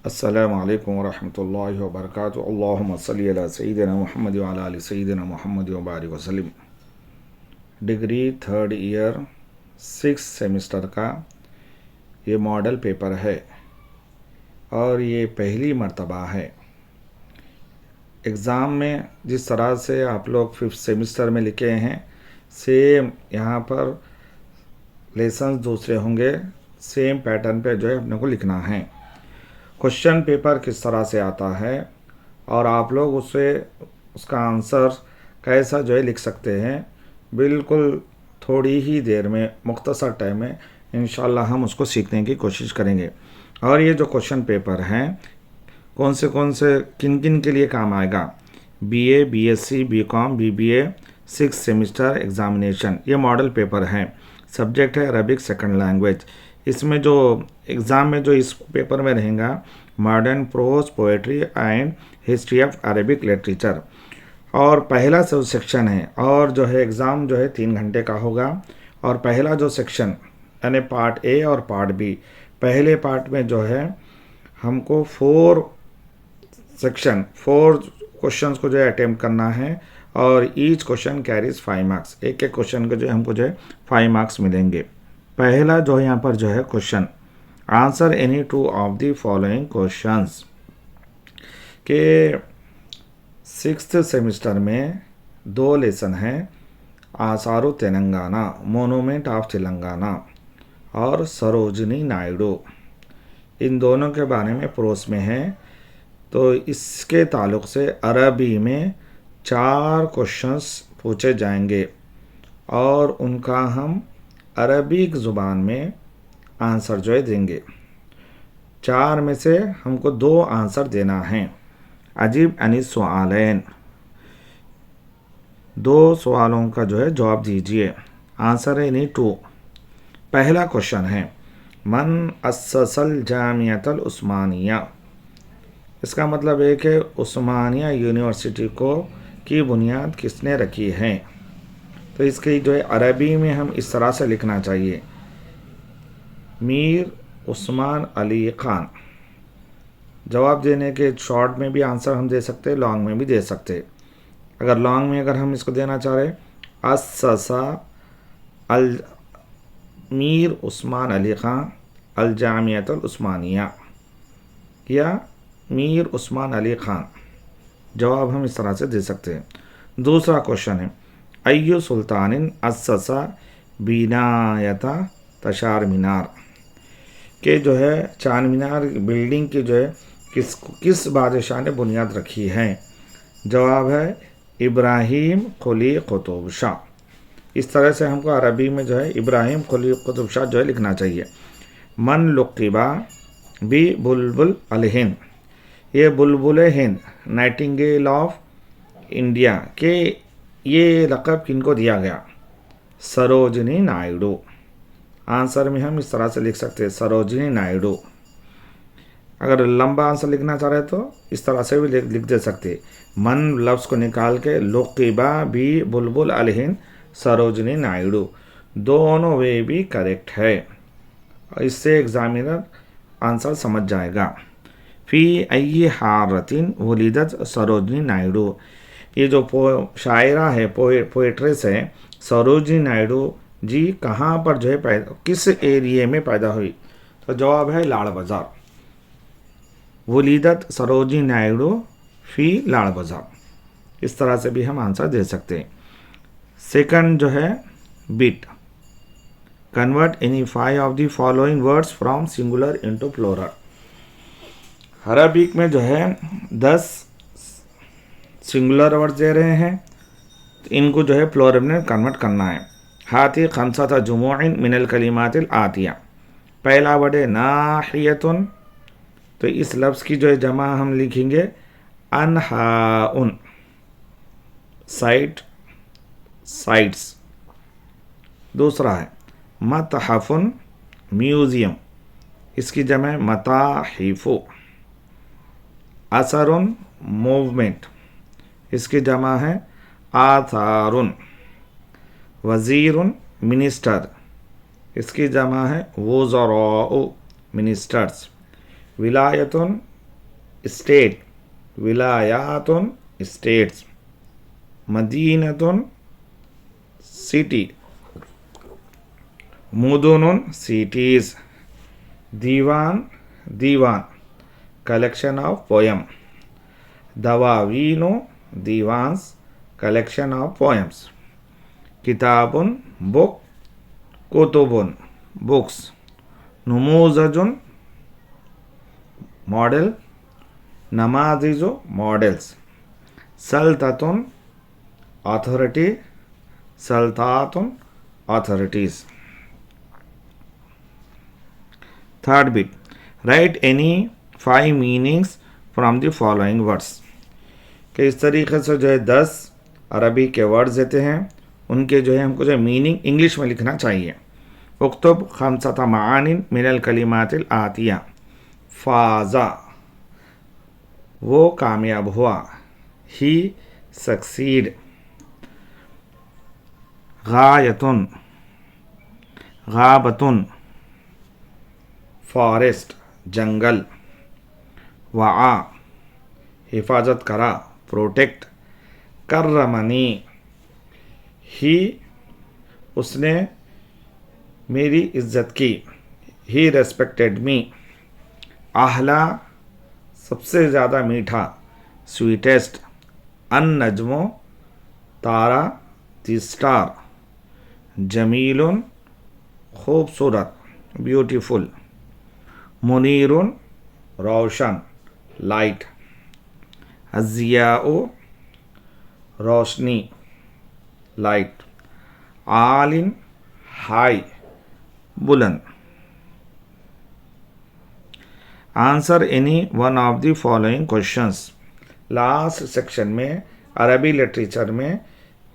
السلام علیکم ورحمۃ اللہ وبرکاتہ۔ اللہم صلی علی سیدنا محمد وعلی آل سیدنا محمد وبارک وسلم۔ ڈگری تھرڈ ایئر 6 سیمسٹر کا یہ ماڈل پیپر ہے اور یہ پہلی مرتبہ ہے۔ ایگزام میں جس طرح سے آپ لوگ 5 سیمسٹر میں لکھے ہیں سیم یہاں پر لیسنز دوسرے ہوں گے، سیم پیٹرن پہ جو ہے اپنے کو لکھنا ہے۔ کوشچن پیپر کس طرح سے آتا ہے اور آپ لوگ اس کا آنسر کیسا جو ہے لکھ سکتے ہیں، بالکل تھوڑی ہی دیر میں مختصر ٹائم میں انشاءاللہ ہم اس کو سیکھنے کی کوشش کریں گے۔ اور یہ جو کوشچن پیپر ہیں کون سے کن کن کے لیے کام آئے گا، B A, B S C, B com, B B A 6 semester examination, یہ ماڈل پیپر ہیں۔ سبجیکٹ ہے عربک سیکنڈ لینگویج۔ اس میں جو ایگزام میں جو اس پیپر میں رہیں گا modern prose, poetry and history of Arabic literature, اور پہلا سیکشن ہے، اور جو ہے ایگزام جو ہے 3 گھنٹے کا ہوگا۔ اور پہلا جو سیکشن یعنی پارٹ اے اور پارٹ بی، پہلے پارٹ میں جو ہے ہم کو 4 کوشچنس کو جو ہے اٹیمپٹ کرنا ہے، اور ایچ کوشچن کیریز 5 مارکس، ایک کوشچن کے جو ہے ہم کو جو ہے 5 مارکس ملیں گے۔ پہلا جو ہے یہاں پر جو ہے question, answer any 2 of the following questions, کہ 6 سیمسٹر میں 2 لیسن ہیں، آثار تلنگانہ، مونومنٹ آف تلنگانہ اور سروجنی نائیڈو، ان دونوں کے بارے میں پروس میں ہے۔ تو اس کے تعلق سے عربی میں 4 کوشچنس پوچھے جائیں گے اور ان کا ہم عربک زبان میں آنسر جو ہے دیں گے۔ 4 میں سے ہم کو 2 آنسر دینا ہے۔ عجیب عن السؤالین، 2 سوالوں کا جو ہے جواب دیجئے۔ Answer any 2۔ پہلا کوشچن ہے من اسس الجامعۃ العثمانیہ، اس کا مطلب ہے کہ عثمانیہ یونیورسٹی کی بنیاد کس نے رکھی ہے۔ تو اس کی جو ہے عربی میں ہم اس طرح سے لکھنا چاہیے، میر عثمان علی خان۔ جواب دینے کے شارٹ میں بھی آنسر ہم دے سکتے، لانگ میں بھی دے سکتے۔ اگر لانگ میں ہم اس کو دینا چاہ رہے اسسا میر عثمان علی خان الجامعۃ العثمانیہ یا میر عثمان علی خان، جواب ہم اس طرح سے دے سکتے ہیں۔ دوسرا کوشچن ہے ایو سلطان اسسا بنایت تشار مینار، کہ جو ہے چار مینار بلڈنگ کی جو ہے کس بادشاہ نے بنیاد رکھی ہے۔ جواب ہے ابراہیم قلی قطب شاہ۔ اس طرح سے ہم کو عربی میں جو ہے ابراہیم قلی قطب شاہ جو ہے لکھنا چاہیے۔ من لقبہ بی بلبل الہند، یہ بلبل ہند، نائٹنگیل آف انڈیا، کہ یہ لقب کن کو دیا گیا، سروجنی نائیڈو۔ آنسر میں ہم اس طرح سے لکھ سکتے ہیں سروجنی نائیڈو۔ اگر لمبا آنسر لکھنا چاہ رہے تو اس طرح سے بھی لکھ دے سکتے، من لفظ کو نکال کے لقبہ بھی بلبل الہند سروجنی نائیڈو، دونوں وے بھی کریکٹ ہے، اس سے ایگزامینر آنسر سمجھ جائے گا۔ فی ای حارۃ ولدت سروجنی نائیڈو، یہ جو شاعرہ ہے، پوئٹریس ہے سروجنی نائیڈو جی، کہاں پر جو ہے کس ایریے میں پیدا ہوئی، تو جواب ہے لاڑ بازار۔ ولدت سروجنی نائیڈو فی لاڑ بازار، اس طرح سے بھی ہم آنسر دے سکتے ہیں۔ سیکنڈ جو ہے but, convert any 5 of the following words from singular into plural. Arabic میں جو ہے 10 سنگولر ورڈ دے رہے ہیں، ان کو جو ہے پلورل میں کنورٹ کرنا ہے۔ ہاتھی خمسۃ جموع من الکلمات الآتیہ، پہلا ورڈ ہے ناحیۃ، تو اس لفظ کی جو ہے جمع ہم لکھیں گے انہاء، سائٹ، سائٹس۔ دوسرا ہے متحف، میوزیم، اس کی جمع متاحف۔ اثر، موومنٹ، اس کی جمع ہے آثار۔ وزیر، منسٹر، اس کی جمع ہے وزراء، منسٹرز۔ ولایت، state, wilayatun states, madinatun city, mudunun cities, diwan collection of poem, dawawinu diwans collection of poems, kitabun book, kutubun books, numuzajun model, namaziju models, saltatun authority, saltatun authorities. Third bit, write any 5 meanings from the following words. کہ اس طریقے سے جو ہے 10 عربی کے words دیتے ہیں، ان کے جو ہے ہم کو جو ہے میننگ انگلش میں لکھنا چاہیے. اکتب 5 معان من الکلمات الآتیہ. فازا وہ کامیاب ہوا، ہی سکسیڈ. غایتن غابتن فارسٹ جنگل. وعا حفاظت کرا پروٹیکٹ. کرمنی ہی اس نے میری عزت کی، ہی ریسپیکٹڈ می. احلا سب سے زیادہ میٹھا، سویٹیسٹ. النجم تارا، دی اسٹار. جمیل خوبصورت، بیوٹیفل. منیر روشن، لائٹ. الضیاء روشنی، لائٹ. عال ہائی، بلند. Answer any one of the following questions. Last section میں عربی لٹریچر میں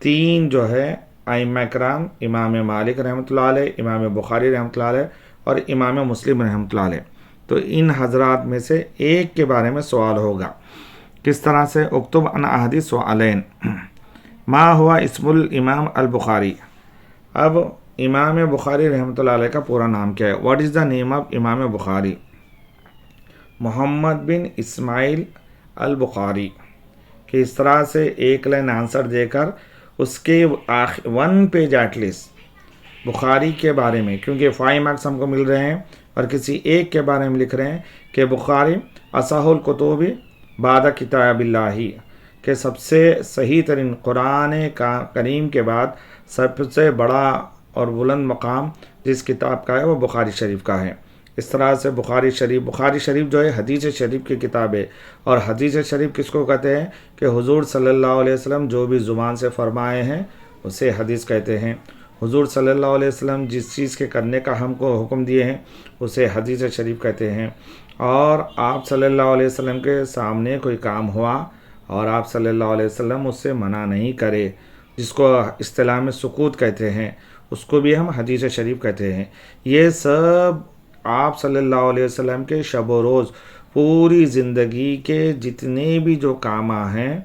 3 جو ہے ائمہ کرام، امام مالک رحمۃ اللہ علیہ، امام بخاری رحمۃ اللہ علیہ اور امام مسلم رحمۃ اللہ علیہ، تو ان حضرات میں سے ایک کے بارے میں سوال ہوگا. کس طرح سے؟ اکتب عن احد سؤالین. ما ہوا اسم الامام البخاری. اب امام بخاری رحمۃ اللہ علیہ کا پورا نام کیا ہے؟ What is the name of امام بخاری؟ محمد بن اسماعیل البخاری. کہ اس طرح سے ایک لائن آنسر دے کر اس کے 1 پیج ایٹ لیسٹ بخاری کے بارے میں، کیونکہ 5 مارکس ہم کو مل رہے ہیں اور کسی ایک کے بارے میں لکھ رہے ہیں کہ بخاری اصح الکتب بعد کتاب اللہ، کہ سب سے صحیح ترین قرآن کریم کے بعد سب سے بڑا اور بلند مقام جس کتاب کا ہے وہ بخاری شریف کا ہے. اس طرح سے بخاری شریف جو ہے حدیث شریف کی کتاب ہے. اور حدیث شریف کس کو کہتے ہیں؟ کہ حضور صلی اللہ علیہ وسلم جو بھی زبان سے فرمائے ہیں اسے حدیث کہتے ہیں. حضور صلی اللہ علیہ وسلم جس چیز کے کرنے کا ہم کو حکم دیے ہیں اسے حدیث شریف کہتے ہیں. اور آپ صلی اللہ علیہ وسلم کے سامنے کوئی کام ہوا اور آپ صلی اللہ علیہ وسلم اس سے منع نہیں کرے، جس کو اصطلاح میں سکوت کہتے ہیں، اس کو بھی ہم حدیث شریف کہتے ہیں. یہ سب آپ صلی اللہ علیہ وسلم کے شب و روز پوری زندگی کے جتنے بھی جو کام ہیں،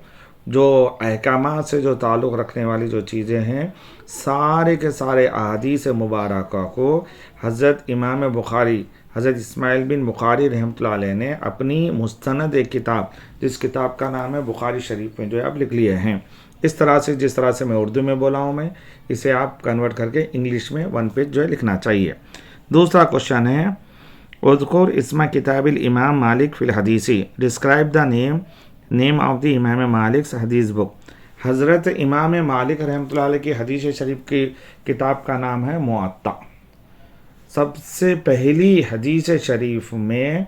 جو احکامات سے جو تعلق رکھنے والی جو چیزیں ہیں، سارے کے سارے احادیث مبارکہ کو حضرت امام بخاری، حضرت اسماعیل بن بخاری رحمۃ اللہ علیہ نے اپنی مستند ایک کتاب، جس کتاب کا نام ہے بخاری شریف میں جو ہے آپ لکھ لیے ہیں. اس طرح سے جس طرح سے میں اردو میں بولا ہوں میں اسے آپ کنورٹ کر کے انگلش میں 1 پیج جو ہے لکھنا چاہیے. دوسرا کوشچن ہے اذکر اسم کتاب الامام مالک فی الحدیثی. Describe the name of the امام مالک حدیث بک. حضرت امام مالک رحمۃ اللہ علیہ کی حدیث شریف کی کتاب کا نام ہے موطا. سب سے پہلی حدیث شریف میں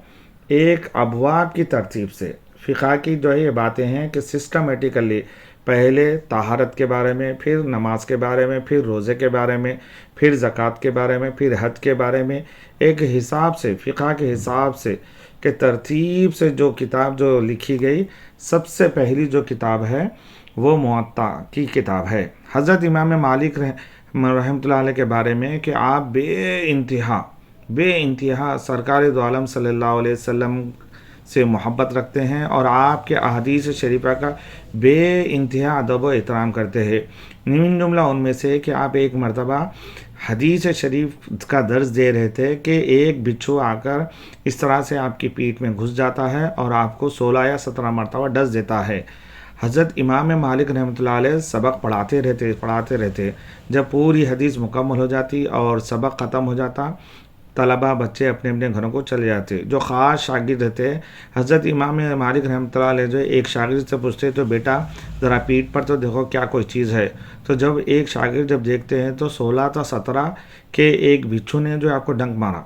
ایک ابواب کی ترتیب سے فقہ کی جو ہے یہ باتیں ہیں کہ سسٹمیٹیکلی پہلے طہارت کے بارے میں، پھر نماز کے بارے میں، پھر روزے کے بارے میں، پھر زکوٰۃ کے بارے میں، پھر حج کے بارے میں، ایک حساب سے فقہ کے حساب سے کہ ترتیب سے جو کتاب جو لکھی گئی، سب سے پہلی جو کتاب ہے وہ موطا کی کتاب ہے. حضرت امام مالک رحمۃ اللہ علیہ کے بارے میں کہ آپ بے انتہا سرکار دو عالم صلی اللہ علیہ وسلم سے محبت رکھتے ہیں اور آپ کے احادیث شریفہ کا بے انتہا ادب و احترام کرتے ہیں. نمن جملہ ان میں سے کہ آپ ایک مرتبہ حدیث شریف کا درس دے رہے تھے کہ ایک بچھو آ کر اس طرح سے آپ کی پیٹھ میں گھس جاتا ہے اور آپ کو 16 یا 17 مرتبہ ڈس دیتا ہے۔ حضرت امام مالک رحمۃ اللہ علیہ سبق پڑھاتے رہتے۔ جب پوری حدیث مکمل ہو جاتی اور سبق ختم ہو جاتا، طلبہ بچے اپنے اپنے گھروں کو چلے جاتے۔ جو خاص شاگرد رہتے، حضرت امام مالک رحمۃ اللہ علیہ جو ایک شاگرد سے پوچھتے تو بیٹا ذرا پیٹھ پر تو دیکھو کیا کوئی چیز ہے، تو جب ایک شاگرد جب دیکھتے ہیں تو 16 تا 17 کے ایک بچھو نے جو آپ کو ڈنک مارا،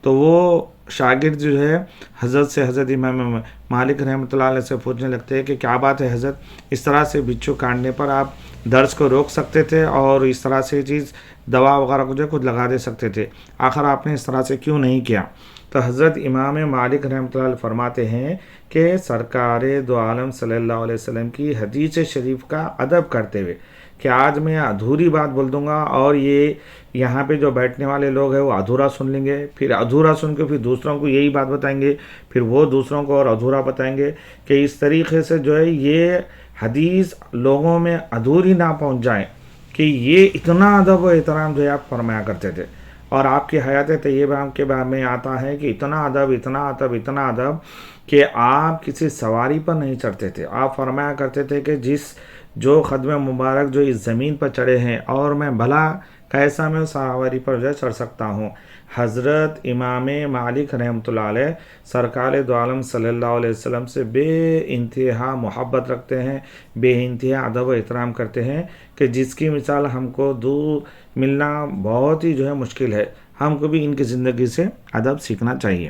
تو وہ شاگرد جو ہے حضرت امام مالک رحمۃ اللہ علیہ سے پوچھنے لگتے ہیں کہ کیا بات ہے حضرت، اس طرح سے بچھو کاٹنے پر آپ درس کو روک سکتے تھے اور اس طرح سے چیز دوا وغیرہ کو جو ہے خود لگا دے سکتے تھے، آخر آپ نے اس طرح سے کیوں نہیں کیا؟ تو حضرت امام مالک رحمۃ اللہ علیہ فرماتے ہیں کہ سرکار دو عالم صلی اللہ علیہ وسلم کی حدیث شریف کا ادب کرتے ہوئے کہ آج میں ادھوری بات بول دوں گا اور یہ یہاں پہ جو بیٹھنے والے لوگ ہیں وہ ادھورا سن لیں گے، پھر ادھورا سن کے پھر دوسروں کو یہی بات بتائیں گے، پھر وہ دوسروں کو اور ادھورا بتائیں گے، کہ اس طریقے سے جو ہے یہ حدیث لوگوں میں ادھوری نہ پہنچ جائے، کہ یہ اتنا ادب و احترام جو ہے آپ فرمایا کرتے تھے۔ اور آپ کی حیات طیبہ کے بارے میں آتا ہے کہ اتنا ادب کہ آپ کسی سواری پر نہیں چڑھتے تھے۔ آپ فرمایا کرتے تھے کہ جو خدم مبارک جو اس زمین پر چڑھے ہیں اور میں بھلا کیسا میں سواری پر جو ہے چڑھ سکتا ہوں۔ حضرت امام مالک رحمۃ اللہ علیہ سرکار دو عالم صلی اللہ علیہ وسلم سے بے انتہا محبت رکھتے ہیں، بے انتہا ادب و احترام کرتے ہیں، کہ جس کی مثال ہم کو دور ملنا بہت ہی جو ہے مشکل ہے۔ ہم کو بھی ان کی زندگی سے ادب سیکھنا چاہیے۔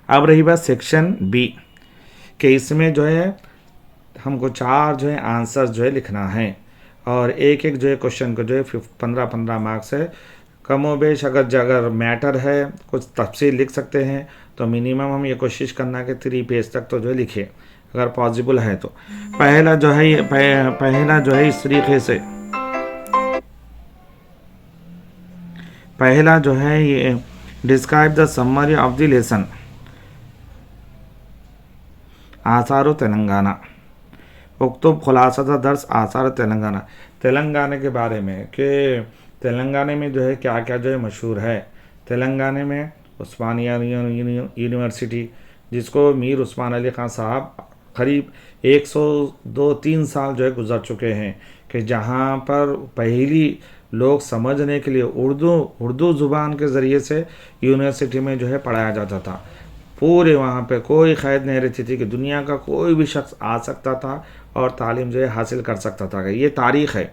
اب رہی بات سیکشن بی، کہ اس میں جو ہے ہم کو 4 جو ہے آنسر جو ہے لکھنا ہے، اور ایک جو ہے کوشچن کو جو ہے 15 مارکس ہے۔ کم و بیش اگر میٹر ہے کچھ تفصیل لکھ سکتے ہیں تو منیمم ہم یہ کوشش کرنا کہ 3 پیج تک تو جو ہے لکھے اگر پاسبل ہے تو۔ پہلا جو ہے اس طریقے سے پہلا جو ہے یہ describe the summary of the lesson, آثار تلنگانہ، اکتب خلاصہ درس آثار تلنگانہ، تلنگانہ کے بارے میں کہ تلنگانہ میں جو ہے کیا کیا جو ہے مشہور ہے۔ تلنگانہ میں عثمانیہ یونیورسٹی، جس کو میر عثمان علی خان صاحب قریب 102-3 سال جو ہے گزر چکے ہیں، کہ جہاں پر پہلی لوگ سمجھنے کے لیے اردو زبان کے ذریعے سے یونیورسٹی میں جو ہے پڑھایا جاتا تھا۔ پورے وہاں پہ کوئی قید نہیں رہتی تھی کہ دنیا کا کوئی بھی شخص آ سکتا تھا اور تعلیم جو ہے حاصل کر سکتا تھا۔ یہ تاریخ ہے،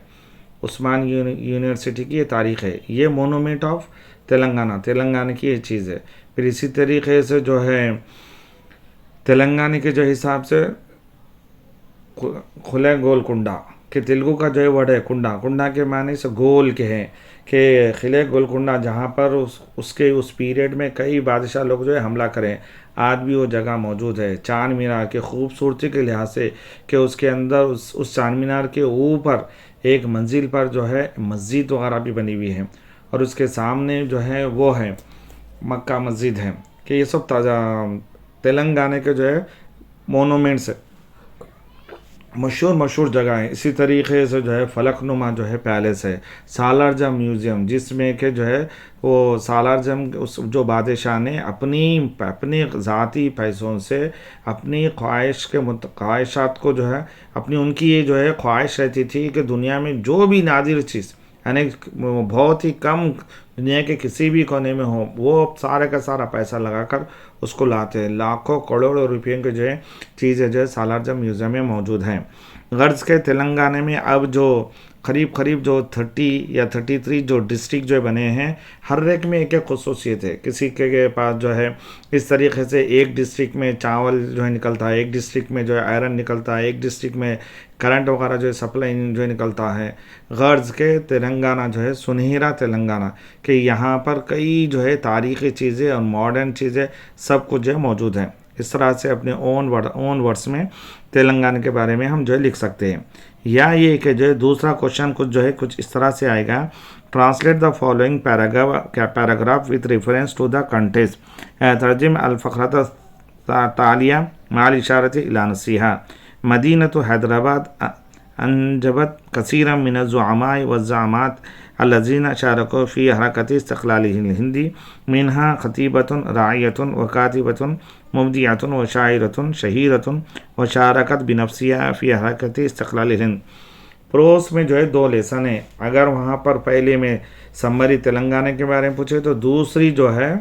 عثمان یونیورسٹی کی یہ تاریخ ہے، یہ مونومنٹ آف تلنگانہ کی یہ چیز ہے۔ پھر اسی طریقے سے جو ہے تلنگانہ کے جو حساب سے کھلے گول کنڈا، کہ تیلگو کا جو ہے ورڈ ہے کنڈا کے معنی سے گول کے ہیں، کہ خلے گول کنڈا جہاں پر اس پیریڈ میں کئی بادشاہ لوگ جو ہے حملہ کریں، آج بھی وہ جگہ موجود ہے۔ چار مینار کے خوبصورتی کے لحاظ سے کہ اس کے اندر اس چار مینار کے اوپر ایک منزل پر جو ہے مسجد وغیرہ بھی بنی ہوئی ہے، اور اس کے سامنے جو ہے وہ ہے مکہ مسجد ہے، کہ یہ سب تلنگانہ کے جو ہے مونومنٹس مشہور جگہ ہیں۔ اسی طریقے سے جو ہے فلک نما جو ہے پیلس ہے، سالار جنگ میوزیم، جس میں کہ جو ہے وہ سالار جنگ جو بادشاہ نے اپنی ذاتی پیسوں سے اپنی خواہشات کو جو ہے ان کی یہ جو ہے خواہش رہتی تھی کہ دنیا میں جو بھی نادر چیز، یعنی بہت ہی کم دنیا کے کسی بھی کونے میں ہو، وہ سارے کا سارا پیسہ لگا کر اس کو لاتے ہیں۔ لاکھوں کروڑوں روپیوں کے جو ہے چیزیں جو ہے سالار جنگ میوزیم میں موجود ہیں۔ غرض کے تلنگانہ میں اب جو قریب جو 30 یا 33 جو ڈسٹرکٹ جو بنے ہیں، ہر ایک میں ایک خصوصیت ہے۔ کسی کے پاس جو ہے اس طریقے سے ایک ڈسٹرکٹ میں چاول جو ہے نکلتا ہے، ایک ڈسٹرکٹ میں جو ہے آئرن نکلتا ہے، ایک ڈسٹرکٹ میں کرنٹ وغیرہ جو ہے سپلائی جو ہے نکلتا ہے۔ غرض کے تلنگانہ جو ہے سنہرا تلنگانہ، کہ یہاں پر کئی جو ہے تاریخی چیزیں اور ماڈرن چیزیں سب کچھ جو ہے موجود ہیں۔ اس طرح سے اپنے اون ورڈس میں تلنگانہ کے بارے میں ہم جو ہے لکھ سکتے ہیں۔ یا یہ کہ جو ہے دوسرا کوشچن کچھ اس طرح سے آئے گا، translate the following paragraph with reference to the context, ترجم الفقرۃ التالیہ مع الاشارۃ الی نصیحہ۔ مدینۃ حیدرآباد انجبت کثیرا من الزعماء والزعامات الذین شارکوا فی حرکت استقلال الہندی منہا خطیبۃ راعیۃ وکاتبۃ مبدعۃ وشاعرۃ شہیرۃ وشارکت بنفسہا فی حرکت استقلال الہند۔ پروس میں جو ہے 2 لیسن ہیں، اگر وہاں پر پہلے میں سمری تلنگانہ کے بارے میں پوچھے تو دوسری جو ہے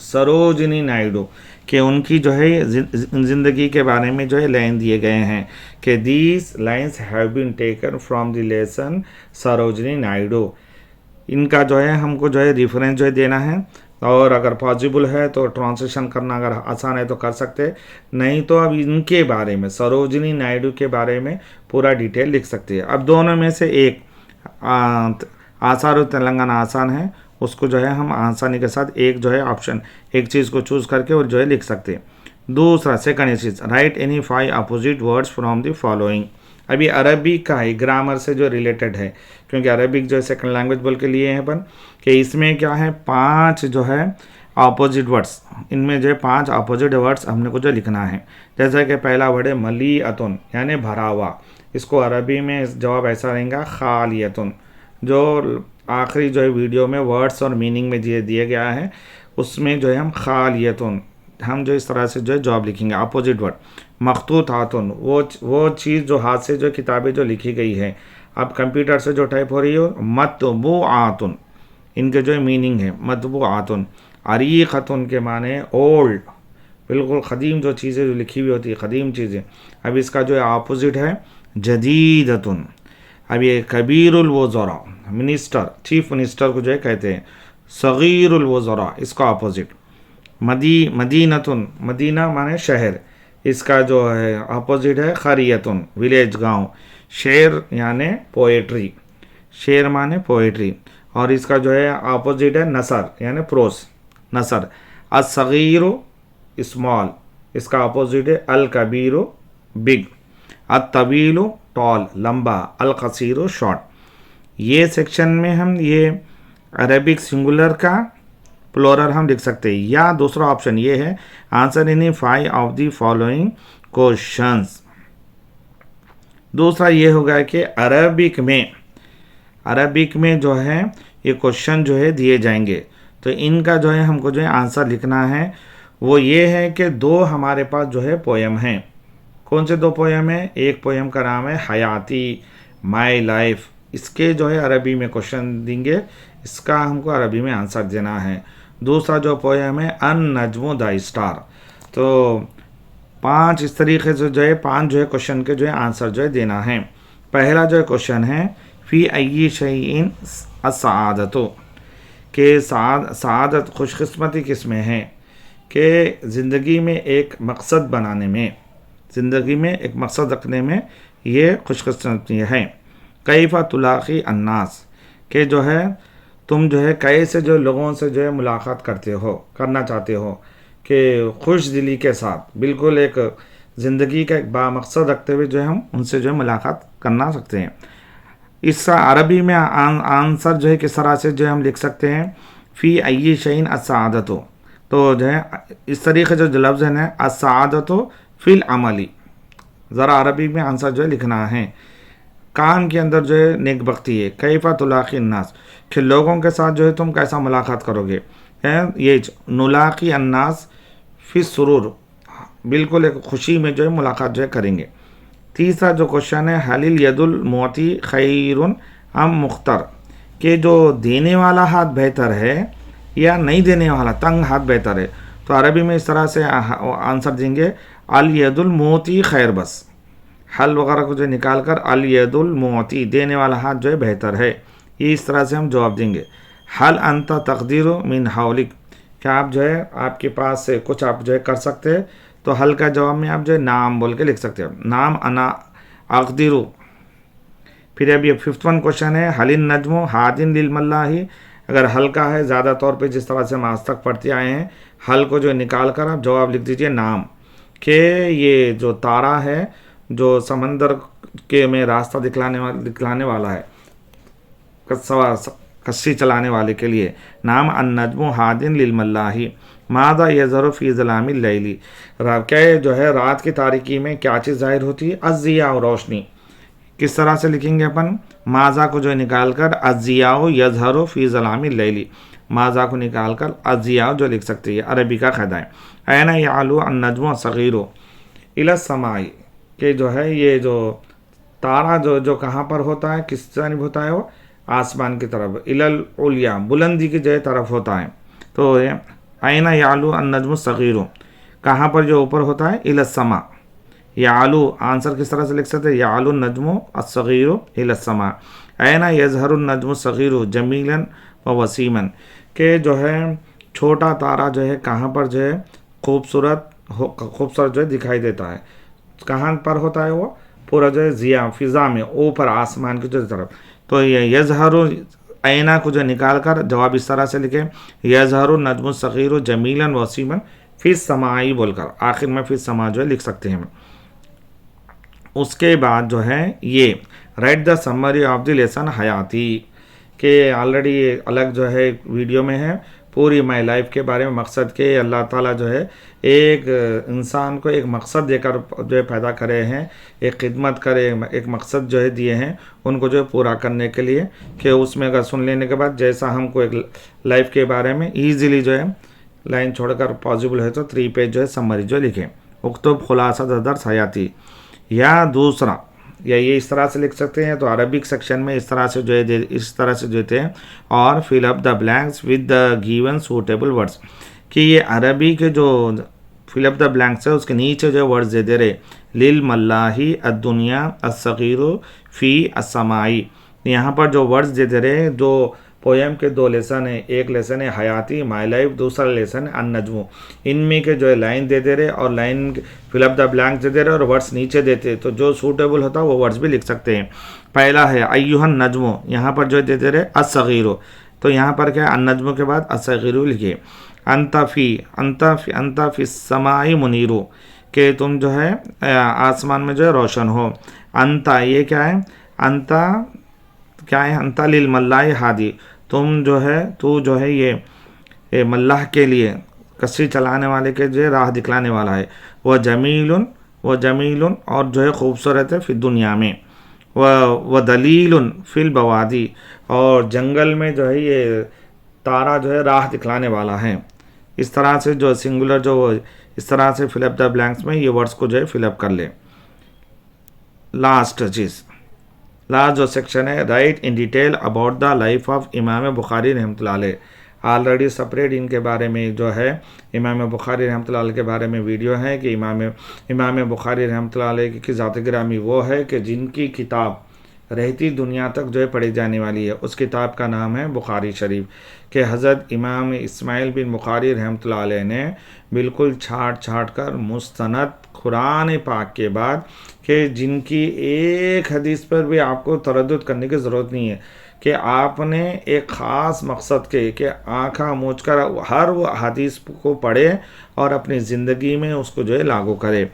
سروجنی نائیڈو کہ ان کی جو ہے زندگی کے بارے میں جو ہے لائن دیے گئے ہیں کہ these lines have been taken from the lesson Sarojini Naidu. ان کا جو ہے ہم کو جو ہے ریفرنس جو ہے دینا ہے، اور اگر پاسبل ہے تو ٹرانسلیشن کرنا اگر آسان ہے تو کر سکتے، نہیں تو اب ان کے بارے میں سروجنی نائیڈو کے بارے میں پورا ڈیٹیل لکھ سکتے ہیں۔ اب دونوں میں سے ایک آثار تلنگانہ آسان ہے، اس کو جو ہے ہم آسانی کے ساتھ ایک جو ہے آپشن ایک چیز کو چوز کر کے اور جو ہے لکھ سکتے ہیں۔ دوسرا سیکنڈ چیز write any 5 opposite words from the following. ابھی عربک کا ہے، گرامر سے جو ریلیٹڈ ہے، کیونکہ عربک جو ہے سیکنڈ لینگویج بول کے لیے ہیں اپن کہ اس میں کیا ہے 5 جو ہے اپوزٹ ورڈز، ان میں جو ہے 5 اپوزٹ ورڈز ہم نے کو جو لکھنا ہے۔ جیسا کہ پہلا ورڈ ہے ملیعتن یعنی بھرا ہوا، اس کو عربی میں جواب ایسا رہے گا خالیتن۔ جو آخری جو ہے ویڈیو میں ورڈز اور میننگ میں دیا گیا ہے اس میں جو ہے ہم خالیتن ہم جو اس طرح سے جو ہے جواب لکھیں گے اپوزٹ ورڈ۔ مخطوطاتن وہ چیز جو ہاتھ سے جو کتابیں جو لکھی گئی ہے، اب کمپیوٹر سے جو ٹائپ ہو رہی ہو۔ مطبوعاتن ان کے جو ہے میننگ ہے مطبوعاتن۔ عریقتن کے معنی اولڈ، بالکل قدیم جو چیزیں جو لکھی ہوئی ہوتی ہے قدیم چیزیں۔ اب اس کا جو ہے اپوزٹ ہے جدیدتن۔ اب یہ کبیر الوزراء منسٹر چیف منسٹر کو جو ہے کہتے ہیں، صغیر الوزراء اس کا اپوزٹ۔ مدینتن مدینہ مانے شہر، اس کا جو ہے اپوزٹ ہے قریتن ولیج گاؤں۔ شعر یعنی پوئٹری، شعر مانے پوئٹری، اور اس کا جو ہے اپوزٹ ہے نثر یعنی پروس نثر۔ الصغیر اسمال، اس کا اپوزٹ ہے الکبیر بگ۔ الطویل ٹال لمبا، القصیر شارٹ۔ یہ سیکشن میں ہم یہ عربک سنگولر کا پلورل ہم لکھ سکتے ہیں، یا دوسرا آپشن یہ ہے answer any 5 of the following questions. دوسرا یہ ہوگا کہ عربک میں جو ہے یہ کوشچن جو ہے دیے جائیں گے، تو ان کا جو ہے ہم کو جو ہے آنسر لکھنا ہے۔ وہ یہ ہے کہ 2 ہمارے پاس جو ہے پویم ہیں۔ کون سے 2 پویم ہیں؟ ایک پویم کا نام ہے حیاتی مائی لائف، اس کے جو ہے عربی میں کوشچن دیں گے، اس کا ہم کو عربی میں آنسر دینا ہے۔ دوسرا جو پویم ہے ان نجم دا اسٹار۔ تو 5 اس طریقے سے جو ہے 5 جو ہے کوشچن کے جو ہے آنسر جو ہے دینا ہے۔ پہلا جو ہے کوشچن ہے فی ای شیء السعادت، کہ سعادت خوش قسمتی کس میں ہے؟ کہ زندگی میں ایک مقصد بنانے میں، زندگی میں ایک مقصد رکھنے میں یہ خوش قسمتی ہے۔ کیف تلاقی الناس، کہ جو ہے تم جو ہے کیسے جو لوگوں سے جو ہے ملاقات کرنا چاہتے ہو، کہ خوش دلی کے ساتھ بالکل ایک زندگی کا ایک بامقصد رکھتے ہوئے جو ہے ہم ان سے جو ہے ملاقات کرنا سکتے ہیں۔ اس کا عربی میں آنسر جو ہے کس طرح سے جو ہے ہم لکھ سکتے ہیں فی ای شیء السعادت، تو جو ہے اس طریقے سے جو لفظ ہے نا السعادت فی العملی، ذرا عربی میں آنسر جو ہے لکھنا ہے۔ کام کے اندر جو ہے نیک بختی ہے، کیف تلاقی الناس، کہ لوگوں کے ساتھ جو ہے تم کیسا ملاقات کرو گے، یہ نلاقی الناس فی السرور، بالکل ایک خوشی میں جو ہے ملاقات جو ہے کریں گے۔ تیسرا جو کوشچن ہے حل ید المعطی خیر ام مختر، کہ جو دینے والا ہاتھ بہتر ہے یا نہیں دینے والا تنگ ہاتھ بہتر ہے، تو عربی میں اس طرح سے آنسر دیں گے الید المعطی خیر، بس حل وغیرہ کو جو نکال کر الید المعطی دینے والا ہاتھ جو ہے بہتر ہے، یہ اس طرح سے ہم جواب دیں گے۔ حل انت تقدیر من حولک، کیا آپ جو ہے آپ کے پاس سے کچھ آپ جو ہے کر سکتے ہیں، تو حل کا جواب میں آپ جو ہے نام بول کے لکھ سکتے ہیں، نام انا اقدر۔ پھر اب یہ 5واں کوشچن ہے حل النجم ہادن لعلم اللہ، اگر حل کا ہے زیادہ طور پہ جس طرح سے ہم آج تک پڑھتے آئے ہیں، حل کو جو نکال کر آپ جواب لکھ دیجئے نام، کہ یہ جو تارا ہے جو سمندر کے میں راستہ دکھلانے والا ہے کشتی چلانے والے کے لیے، نام النجم ہادن لعلم اللہ ماذا یظہر فی ظلام اللیل، کیا جو ہے رات کی تاریکی میں کیا چیز ظاہر ہوتی ہے؟ الضیاء روشنی، کس طرح سے لکھیں گے اپن؟ ماذا کو جو نکال کر الضیاء یظہر فی ظلام اللیل، ماذا کو نکال کر الضیاء جو لکھ سکتے ہیں، عربی کا قاعدہ ہے۔ این یعلو النجم الصغیر الی السماء، کہ جو ہے یہ جو تارہ جو کہاں پر ہوتا ہے، کس جانب ہوتا ہے؟ وہ آسمان کی طرف، الی العلیا، بلندی کی جو طرف ہوتا ہے۔ تو این یعلو النجم الصغیر، کہاں پر جو اوپر ہوتا ہے؟ الی السماء۔ یعلو آنسر کس طرح سے لکھ سکتے ہیں؟ یعلو النجم الصغیر الی السماء، این یظہر النجم الصغیر جمیلا و وسیما، کہ جو ہے چھوٹا تارہ جو ہے کہاں پر جو ہے خوبصورت جو ہے دکھائی دیتا ہے، کہاں پر ہوتا ہے وہ؟ پورا جو ہے ضیاء، فضا میں، اوپر آسمان کی جو طرف۔ تو یہ یظہر، اینا کو جو نکال کر جواب اس طرح سے لکھیں، یظہر النجم الصغیر جمیلا وسیما فی السماء بول کر آخر میں فی السماء جو ہے لکھ سکتے ہیں۔ اس کے بعد جو ہے یہ right the summary of the lesson حیاتی، کہ آلریڈی الگ جو ہے ویڈیو میں ہے، پوری مائی لائف کے بارے میں، مقصد کے اللہ تعالیٰ جو ہے ایک انسان کو ایک مقصد دے کر جو ہے پیدا کرے ہیں، ایک خدمت کرے، ایک مقصد جو ہے دیے ہیں ان کو جو ہے پورا کرنے کے لیے، کہ اس میں اگر سن لینے کے بعد جیسا ہم کو ایک لائف کے بارے میں ایزیلی جو ہے لائن چھوڑ کر پاسبل ہے تو 3 پیج جو ہے سمری جو لکھیں، اکتب خلاصہ درس حیاتی، یا دوسرا یا یہ اس طرح سے لکھ سکتے ہیں، تو عربک سیکشن میں اس طرح سے جو ہے اس طرح سے دیتے ہیں، اور fill up the blanks with the given suitable words, کہ یہ عربی کے جو فل اپ دا بلینکس ہے اس کے نیچے جو ورڈز دے رہے، للملاہ الدنیا الصغیر فی السماء، یہاں پر جو ورڈز دے رہے، جو پویم کے 2 لیسن ہیں، ایک لیسن ہے حیاتی مائی لائف، دوسرا لیسن ہے النجم، ان میں کے جو ہے لائن دے رہے اور line full up the blanks دے رہے اور ورڈز نیچے دیتے، تو جو سوٹیبل ہوتا وہ ورڈز بھی لکھ سکتے ہیں۔ پہلا ہے ایھا النجم، یہاں پر جو دے رہے الصغیر، تو یہاں پر کیا النجم کے بعد الصغیر لکھیے۔ انت فی السماء منیر، کہ تم جو ہے آسمان میں جو ہے روشن ہو۔ انت یہ کیا ہے؟ انت کیا ہے؟ انت للملاہ ہادی، تم جو ہے تو جو ہے یہ ملاح کے لیے، کشتی چلانے والے کے جو ہے راہ دکھلانے والا ہے۔ وہ جمیل اور جو ہے خوبصورت ہے فی دنیا میں، وہ دلیل فی البوادی، اور جنگل میں جو ہے یہ تارہ جو ہے راہ دکھلانے والا ہے۔ اس طرح سے جو سنگولر جو اس طرح سے فل اپ دا بلینکس میں یہ ورڈز کو جو ہے فل اپ کر لے۔ لاسٹ جو سیکشن ہے، right in detail about the life of امام بخاری رحمۃ اللہ علیہ، آلریڈی سپریٹ ان کے بارے میں جو ہے امام بخاری رحمۃ اللہ علیہ کے بارے میں ویڈیو ہے، کہ امام بخاری رحمۃ اللہ علیہ کی ذات گرامی وہ ہے کہ جن کی کتاب رہتی دنیا تک جو ہے پڑھی جانے والی ہے، اس کتاب کا نام ہے بخاری شریف، کہ حضرت امام اسماعیل بن بخاری رحمۃ اللہ علیہ نے بالکل چھاٹ کر مستند قرآن پاک کے بعد، کہ جن کی ایک حدیث پر بھی آپ کو تردد کرنے کی ضرورت نہیں ہے، کہ آپ نے ایک خاص مقصد کے کہ آنکھیں موچ کر ہر وہ حدیث کو پڑھے اور اپنی زندگی میں اس کو جو ہے لاگو کرے۔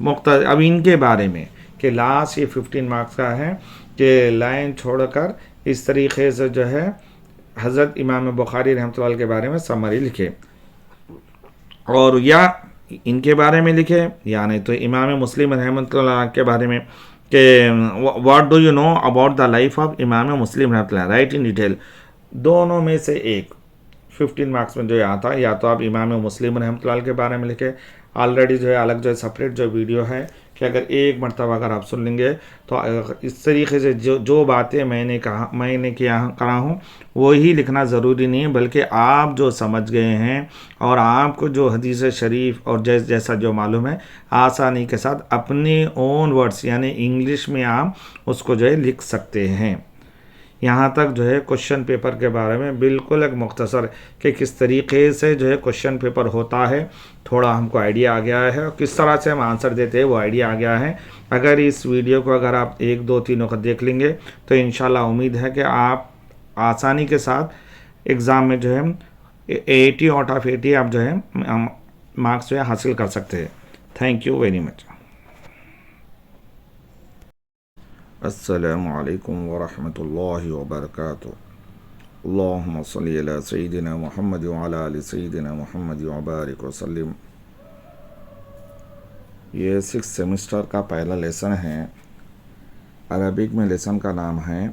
اب ان کے بارے میں کہ لاسٹ یہ 15 مارکس کا ہے، کہ لائن چھوڑ کر اس طریقے سے جو ہے حضرت امام بخاری رحمۃ اللہ علیہ کے بارے میں سمری لکھے، اور یا ان کے بارے میں لکھے، یا نہیں تو امام مسلم رحمۃ اللہ کے بارے میں، کہ what do you know about the life of Imam Muslim رحمۃ اللہ، رائٹ ان ڈیٹیل، دونوں میں سے ایک 15 مارکس میں جو آتا ہے، یا تو آپ امام مسلم رحمۃ اللہ کے بارے میں لکھے، آلریڈی جو ہے الگ جو ہے سپریٹ جو ویڈیو ہے، کہ اگر ایک مرتبہ اگر آپ سن لیں گے تو اس طریقے سے جو باتیں میں نے کرا ہوں وہی لکھنا ضروری نہیں ہے، بلکہ آپ جو سمجھ گئے ہیں اور آپ کو جو حدیث شریف اور جیسا جو معلوم ہے، آسانی کے ساتھ اپنے اون ورڈز یعنی انگلش میں آپ اس کو جو ہے لکھ سکتے ہیں۔ یہاں تک جو ہے کوشچن پیپر کے بارے میں بالکل ایک مختصر کہ کس طریقے سے جو ہے کوشچن پیپر ہوتا ہے، تھوڑا ہم کو آئیڈیا آ گیا ہے، اور کس طرح سے ہم آنسر دیتے ہیں وہ آئیڈیا آ گیا ہے۔ اگر اس ویڈیو کو اگر آپ 1 2 3 وقت دیکھ لیں گے تو انشاءاللہ امید ہے کہ آپ آسانی کے ساتھ ایگزام میں جو ہے 80 آؤٹ آف 80 آپ جو ہے مارکس جو ہے حاصل کر سکتے ہیں۔ Thank you very much. السلام علیکم ورحمۃ اللہ وبرکاتہ۔ اللہم صلی علی سیدنا محمد وعلی آل سیدنا محمد وبارک وسلم۔ یہ 6th سیمسٹر کا پہلا لیسن ہے، عربک میں لیسن کا نام ہے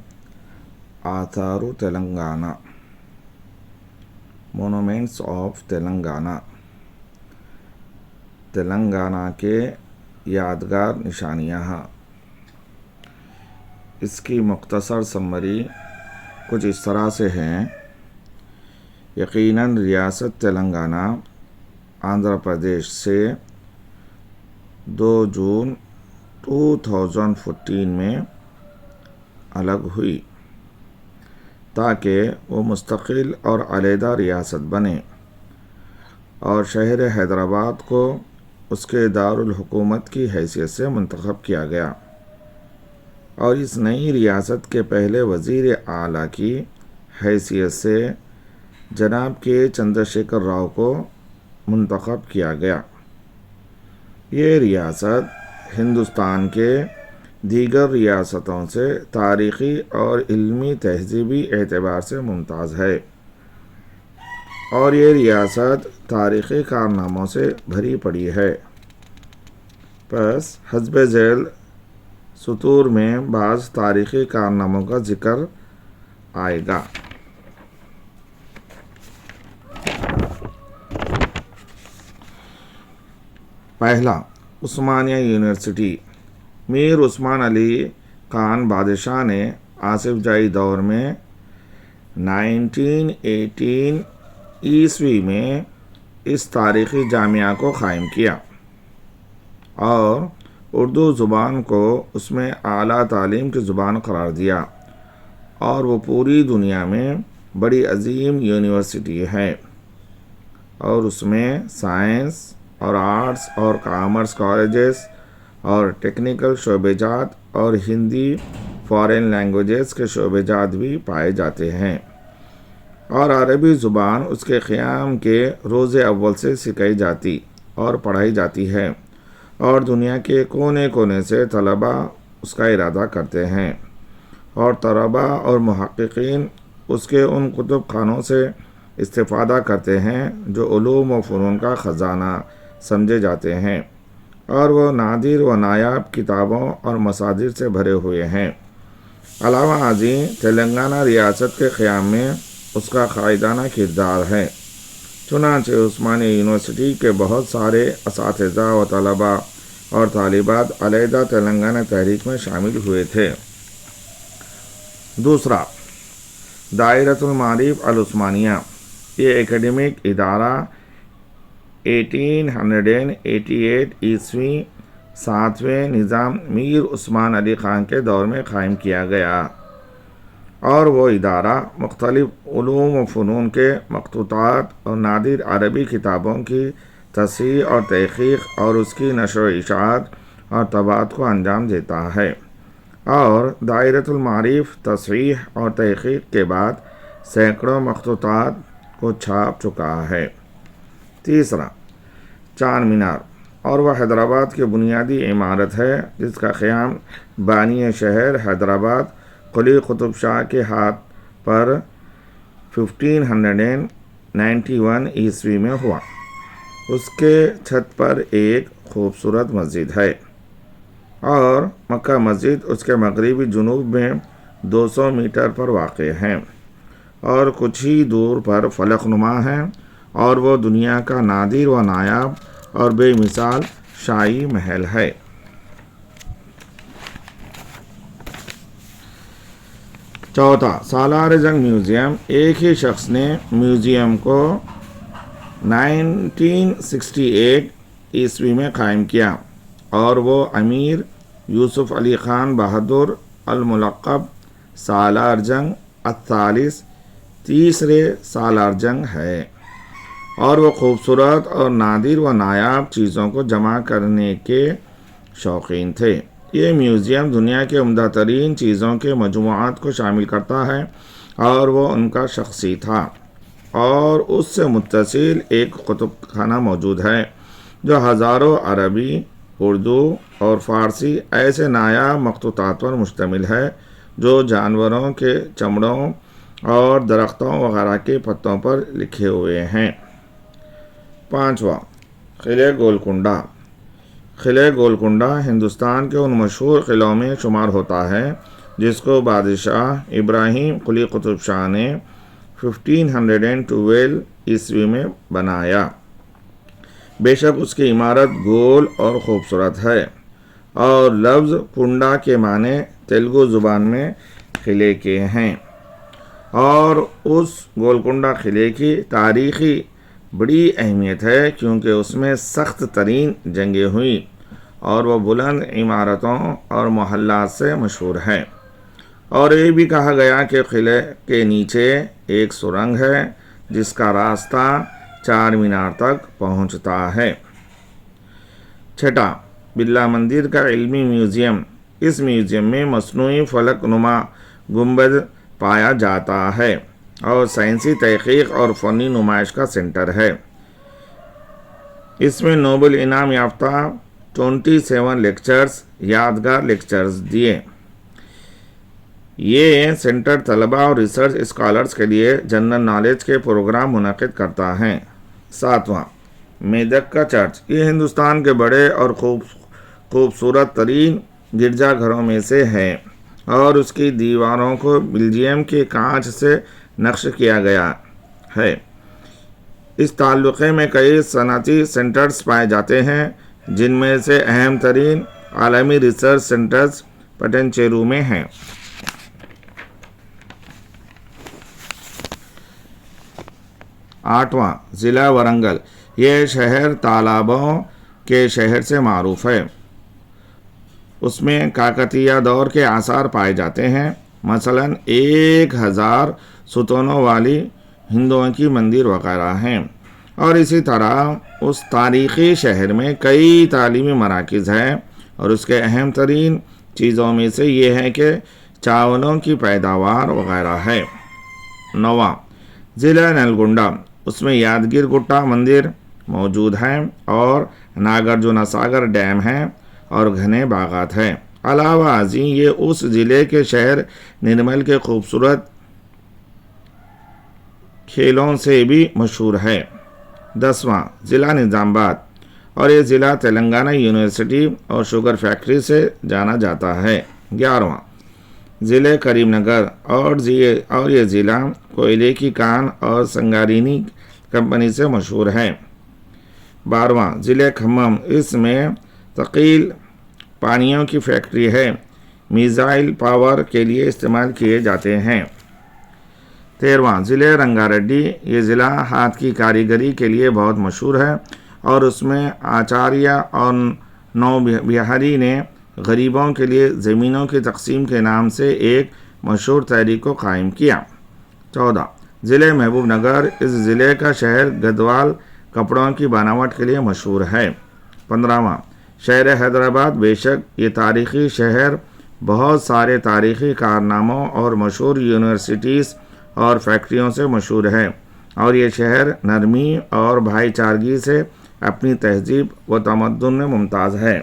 آثار تلنگانہ، مونومنٹس آف تلنگانہ، تلنگانہ کے یادگار نشانیاں۔ اس کی مختصر سمری کچھ اس طرح سے ہیں۔ یقیناً ریاست تلنگانہ آندھرا پردیش سے 2 جون 2014 میں الگ ہوئی تاکہ وہ مستقل اور علیحدہ ریاست بنے، اور شہر حیدرآباد کو اس کے دارالحکومت کی حیثیت سے منتخب کیا گیا، اور اس نئی ریاست کے پہلے وزیر اعلیٰ کی حیثیت سے جناب کے چندر شیکھر راؤ کو منتخب کیا گیا۔ یہ ریاست ہندوستان کے دیگر ریاستوں سے تاریخی اور علمی تہذیبی اعتبار سے ممتاز ہے، اور یہ ریاست تاریخی کارناموں سے بھری پڑی ہے۔ پس حسب ذیل سطور میں بعض تاریخی کارناموں کا ذکر آئے گا۔ پہلا، عثمانیہ یونیورسٹی۔ میر عثمان علی خان بادشاہ نے آصف جائی دور میں 1918 عیسوی میں اس تاریخی جامعہ کو قائم کیا اور اردو زبان کو اس میں اعلیٰ تعلیم کی زبان قرار دیا، اور وہ پوری دنیا میں بڑی عظیم یونیورسٹی ہے، اور اس میں سائنس اور آرٹس اور کامرس کالجز اور ٹیکنیکل شعبے جات اور ہندی فارن لینگویجز کے شعبے جات بھی پائے جاتے ہیں، اور عربی زبان اس کے قیام کے روز اول سے سکھائی جاتی اور پڑھائی جاتی ہے، اور دنیا کے کونے کونے سے طلباء اس کا ارادہ کرتے ہیں، اور طلباء اور محققین اس کے ان کتب خانوں سے استفادہ کرتے ہیں جو علوم و فنون کا خزانہ سمجھے جاتے ہیں، اور وہ نادر و نایاب کتابوں اور مصادر سے بھرے ہوئے ہیں۔ علاوہ ازیں تلنگانہ ریاست کے قیام میں اس کا قائدانہ کردار ہے، چنانچہ عثمانیہ یونیورسٹی کے بہت سارے اساتذہ و طلباء اور طالبات علیحدہ تلنگانہ تحریک میں شامل ہوئے تھے۔ دوسرا، دائرۃ المعارف العثمانیہ۔ یہ اکیڈمک ادارہ 1888 عیسوی 7ویں نظام میر عثمان علی خان کے دور میں قائم کیا گیا، اور وہ ادارہ مختلف علوم و فنون کے مخطوطات اور نادر عربی کتابوں کی تصحیح اور تحقیق اور اس کی نشر و اشاعت اور طباعت کو انجام دیتا ہے، اور دائرۃ المعارف تصحیح اور تحقیق کے بعد سینکڑوں مخطوطات کو چھاپ چکا ہے۔ تیسرا، چار مینار، اور وہ حیدرآباد کی بنیادی عمارت ہے جس کا قیام بانی شہر حیدرآباد قلی قطب شاہ کے ہاتھ پر 1591 عیسوی میں ہوا۔ اس کے چھت پر ایک خوبصورت مسجد ہے، اور مکہ مسجد اس کے مغربی جنوب میں 200 میٹر پر واقع ہے، اور کچھ ہی دور پر فلک نما ہے، اور وہ دنیا کا نادر و نایاب اور بے مثال شاہی محل ہے۔ چوتھا، سالار جنگ میوزیم۔ ایک ہی شخص نے میوزیم کو 1968 عیسوی میں قائم کیا، اور وہ امیر یوسف علی خان بہادر الملقب سالار جنگ الثالث، تیسرے سالار جنگ ہے، اور وہ خوبصورت اور نادر و نایاب چیزوں کو جمع کرنے کے شوقین تھے۔ یہ میوزیم دنیا کے عمدہ ترین چیزوں کے مجموعات کو شامل کرتا ہے، اور وہ ان کا شخصی تھا، اور اس سے متصل ایک کتب خانہ موجود ہے جو ہزاروں عربی، اردو اور فارسی ایسے نایاب مخطوطات پر مشتمل ہے جو جانوروں کے چمڑوں اور درختوں وغیرہ کے پتوں پر لکھے ہوئے ہیں۔ پانچواں، قلعہ گولکنڈہ۔ قلعہ گولکنڈہ ہندوستان کے ان مشہور قلعوں میں شمار ہوتا ہے جس کو بادشاہ ابراہیم قلی قطب شاہ نے 1512 عیسوی میں بنایا۔ بے شک اس کی عمارت گول اور خوبصورت ہے، اور لفظ کنڈا کے معنی تیلگو زبان میں قلعے کے ہیں، اور اس گولکنڈہ قلعے کی تاریخی بڑی اہمیت ہے کیونکہ اس میں سخت ترین جنگیں ہوئیں اور وہ بلند عمارتوں اور محلات سے مشہور ہے۔ اور یہ بھی کہا گیا کہ قلعے کے نیچے ایک سرنگ ہے جس کا راستہ چار مینار تک پہنچتا ہے۔ چھٹا، برلا مندر کا علمی میوزیم۔ اس میوزیم میں مصنوعی فلک نما گنبد پایا جاتا ہے اور سائنسی تحقیق اور فنی نمائش کا سینٹر ہے۔ اس میں نوبل انعام یافتہ 27 لیکچرز یادگار لیکچرز دیے۔ یہ سینٹر طلباء اور ریسرچ اسکالرز کے لیے جنرل نالج کے پروگرام منعقد کرتا ہے۔ ساتواں، میدک کا چرچ۔ یہ ہندوستان کے بڑے اور خوبصورت ترین گرجا گھروں میں سے ہے اور اس کی دیواروں کو بیلجیم کے کانچ سے نقش کیا گیا ہے۔ اس تعلقے میں کئی صنعتی سینٹرز پائے جاتے ہیں جن میں سے اہم ترین عالمی ریسرچ سینٹرز پٹنچیرو میں ہیں۔ 8واں، ضلع ورنگل۔ یہ شہر تالابوں کے شہر سے معروف ہے۔ اس میں کاکتیہ دور کے آثار پائے جاتے ہیں، مثلاً 1000 ستونوں والی ہندوؤں کی مندر وغیرہ ہیں، اور اسی طرح اس تاریخی شہر میں کئی تعلیمی مراکز ہیں، اور اس کے اہم ترین چیزوں میں سے یہ ہے کہ چاولوں کی پیداوار وغیرہ ہے۔ 9واں، ضلع نلگنڈا۔ اس میں یادگیر گٹا مندر موجود ہیں اور ناگرجنا ساگر ڈیم ہیں اور گھنے باغات ہیں۔ علاوہ ازیں یہ اس ضلع کے شہر نرمل کے خوبصورت کھیلوں سے بھی مشہور ہے۔ 10واں، ضلع نظام آباد، اور یہ ضلع تلنگانہ یونیورسٹی اور شوگر فیکٹری سے جانا جاتا ہے۔ 11واں، ضلع کریم نگر، اور یہ ضلع کوئلے کی کان اور سنگارینی کمپنی سے مشہور ہے۔ 12واں، ضلع کھمم۔ اس میں ثقیل پانیوں کی فیکٹری ہے، میزائل پاور کے لیے استعمال کیے جاتے ہیں۔ 13واں، ضلع رنگا ریڈی۔ یہ ضلع ہاتھ کی کاریگری کے لیے بہت مشہور ہے اور اس میں آچاریہ اور نو بہاری نے غریبوں کے لیے زمینوں کی تقسیم کے نام سے ایک مشہور تحریک کو قائم کیا۔ 14، ضلع محبوب نگر۔ اس ضلع کا شہر گدوال کپڑوں کی بناوٹ کے لیے مشہور ہے۔ 15واں، شہر حیدرآباد۔ بے شک یہ تاریخی شہر بہت سارے تاریخی کارناموں اور مشہور یونیورسٹیز اور فیکٹریوں سے مشہور ہے، اور یہ شہر نرمی اور بھائی چارگی سے اپنی تہذیب و تمدن میں ممتاز ہے۔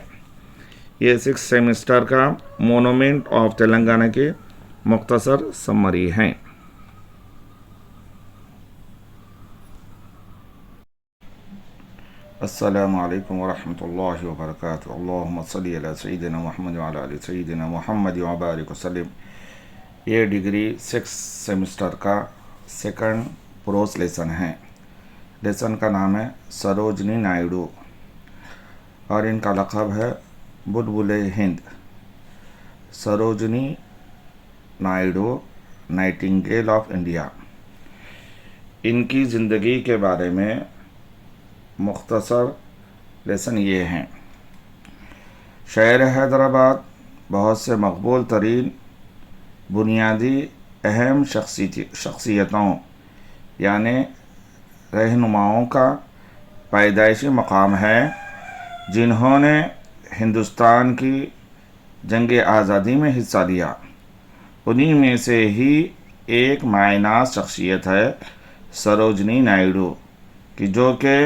یہ 6 سیمسٹر کا مونومنٹ آف تلنگانہ کی مختصر سمری ہے۔ السلام علیکم ورحمۃ اللہ وبرکاتہ۔ اللہم صلی علی سیدنا محمد وعلی آل سیدنا محمد وبارک وسلم۔ یہ ڈگری 6 سیمسٹر کا سیکنڈ پروس لیسن ہے۔ لیسن کا نام ہے سروجنی نائیڈو، اور ان کا لقب ہے بلبل ہند۔ Sarojini Naidu, nightingale of India. ان کی زندگی کے بارے میں مختصر لیسن یہ ہیں۔ شہر حیدرآباد بہت سے مقبول ترین بنیادی اہم شخصیتوں یعنی رہنماؤں کا پیدائشی مقام ہے جنہوں نے ہندوستان کی جنگ آزادی میں حصہ لیا۔ انہی میں سے ہی ایک مایہ ناز شخصیت ہے سروجنی نائیڈو کی، جو کہ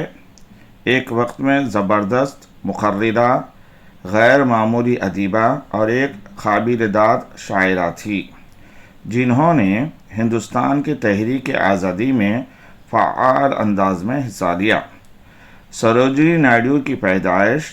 ایک وقت میں زبردست مقررہ، غیر معمولی ادیبہ اور ایک قابل داد شاعرہ تھی، جنہوں نے ہندوستان کی تحریک آزادی میں فعال انداز میں حصہ لیا۔ سروجنی نائیڈو کی پیدائش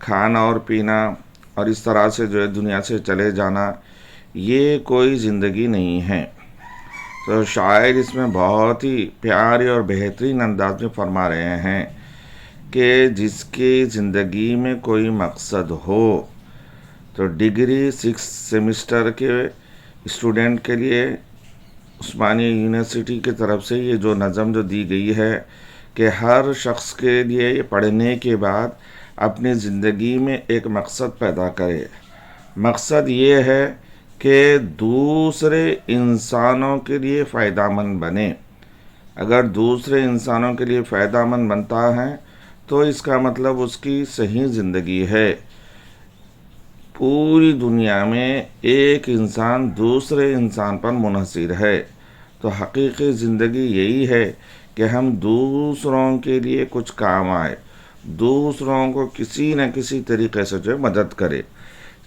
کھانا اور پینا اور اس طرح سے جو ہے دنیا سے چلے جانا، یہ کوئی زندگی نہیں ہے۔ تو شاعر اس میں بہت ہی پیارے اور بہترین انداز میں فرما رہے ہیں کہ جس کی زندگی میں کوئی مقصد ہو، تو ڈگری 6 سیمسٹر کے اسٹوڈنٹ کے لیے عثمانیہ یونیورسٹی کی طرف سے یہ جو نظم جو دی گئی ہے کہ ہر شخص کے لیے پڑھنے کے بعد اپنی زندگی میں ایک مقصد پیدا کرے۔ مقصد یہ ہے کہ دوسرے انسانوں کے لیے فائدہ مند بنے۔ اگر دوسرے انسانوں کے لیے فائدہ مند بنتا ہے تو اس کا مطلب اس کی صحیح زندگی ہے۔ پوری دنیا میں ایک انسان دوسرے انسان پر منحصر ہے، تو حقیقی زندگی یہی ہے کہ ہم دوسروں کے لیے کچھ کام آئے، دوسروں کو کسی نہ کسی طریقے سے جو مدد کرے۔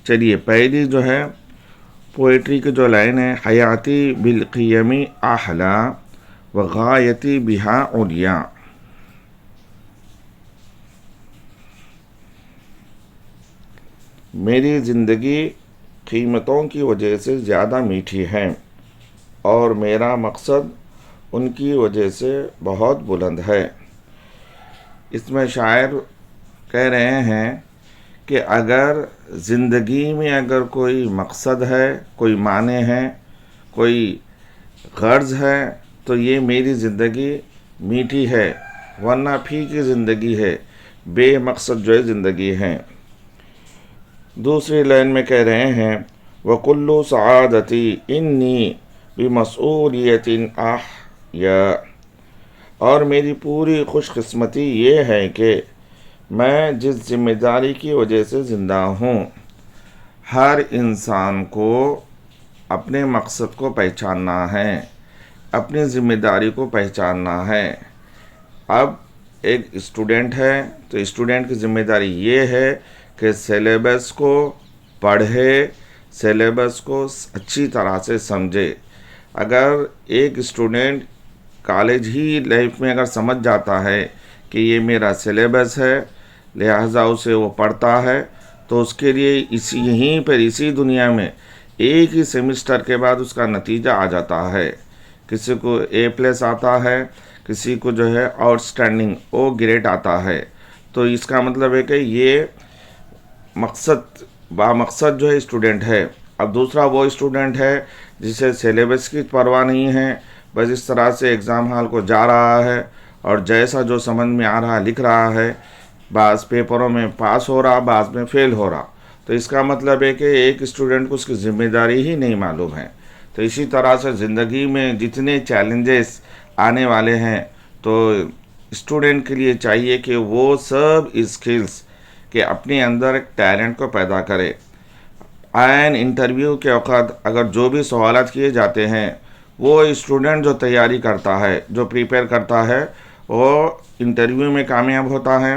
چلیے پہلی جو ہے پوئٹری کی جو لائن ہے، حیاتی بالقیمی احلا وغایتی بہا علیا۔ میری زندگی قیمتوں کی وجہ سے زیادہ میٹھی ہے اور میرا مقصد ان کی وجہ سے بہت بلند ہے۔ اس میں شاعر کہہ رہے ہیں کہ اگر زندگی میں اگر کوئی مقصد ہے، کوئی معنی ہے، کوئی غرض ہے، تو یہ میری زندگی میٹھی ہے، ورنہ پھیکی زندگی ہے، بے مقصد جو ہے زندگی ہے۔ دوسری لائن میں کہہ رہے ہیں وَكُلُّ سَعَادَتِي إِنِّي بِمَسْئُولِيَةٍ أَحْيَا، اور میری پوری خوش قسمتی یہ ہے کہ میں جس ذمہ داری کی وجہ سے زندہ ہوں۔ ہر انسان کو اپنے مقصد کو پہچاننا ہے، اپنی ذمہ داری کو پہچاننا ہے۔ اب ایک اسٹوڈنٹ ہے تو اسٹوڈنٹ کی ذمہ داری یہ ہے کہ سلیبس کو پڑھے، سلیبس کو اچھی طرح سے سمجھے۔ اگر ایک اسٹوڈنٹ کالج ہی لائف میں اگر سمجھ جاتا ہے کہ یہ میرا سلیبس ہے، لہٰذا اسے وہ پڑھتا ہے، تو اس کے لیے یہیں پر اسی دنیا میں ایک ہی سیمسٹر کے بعد اس کا نتیجہ آ جاتا ہے۔ کسی کو A+ آتا ہے، کسی کو جو ہے آؤٹ اسٹینڈنگ O گریڈ آتا ہے۔ تو اس کا مطلب ہے کہ یہ مقصد جو ہے اسٹوڈنٹ ہے۔ اب دوسرا وہ اسٹوڈنٹ ہے جسے سلیبس کی پرواہ نہیں ہے، بس اس طرح سے ایگزام ہال کو جا رہا ہے اور جیسا جو سمجھ میں آ رہا لکھ رہا ہے، بعض پیپروں میں پاس ہو رہا، بعض میں فیل ہو رہا۔ تو اس کا مطلب ہے کہ ایک اسٹوڈنٹ کو اس کی ذمہ داری ہی نہیں معلوم ہے۔ تو اسی طرح سے زندگی میں جتنے چیلنجز آنے والے ہیں، تو اسٹوڈنٹ کے لیے چاہیے کہ وہ سب اسکلز کہ اپنے اندر ایک ٹیلنٹ کو پیدا کرے۔ عین انٹرویو کے وقت اگر جو بھی سوالات کیے جاتے ہیں، وہ اسٹوڈنٹ جو تیاری کرتا ہے، جو پریپیئر کرتا ہے، وہ انٹرویو میں کامیاب ہوتا ہے۔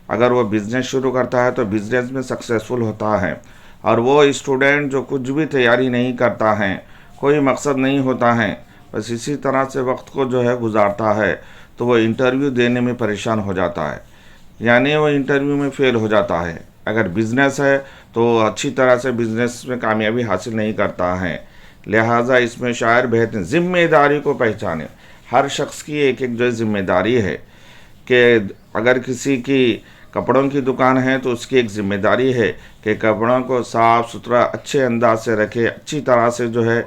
اگر وہ بزنس شروع کرتا ہے تو بزنس میں سکسیسفل ہوتا ہے۔ اور وہ اسٹوڈنٹ جو کچھ بھی تیاری نہیں کرتا ہے، کوئی مقصد نہیں ہوتا ہے، بس اسی طرح سے وقت کو جو ہے گزارتا ہے، تو وہ انٹرویو دینے میں پریشان ہو جاتا ہے، یعنی وہ انٹرویو میں فیل ہو جاتا ہے۔ اگر بزنس ہے تو اچھی طرح سے بزنس میں کامیابی حاصل نہیں کرتا ہے۔ لہٰذا اس میں شاعر بہترین ذمہ داری کو پہچانے۔ ہر شخص کی ایک ایک جو ذمہ داری ہے کہ اگر کسی کی کپڑوں کی دکان ہے تو اس کی ایک ذمہ داری ہے کہ کپڑوں کو صاف ستھرا اچھے انداز سے رکھے، اچھی طرح سے جو ہے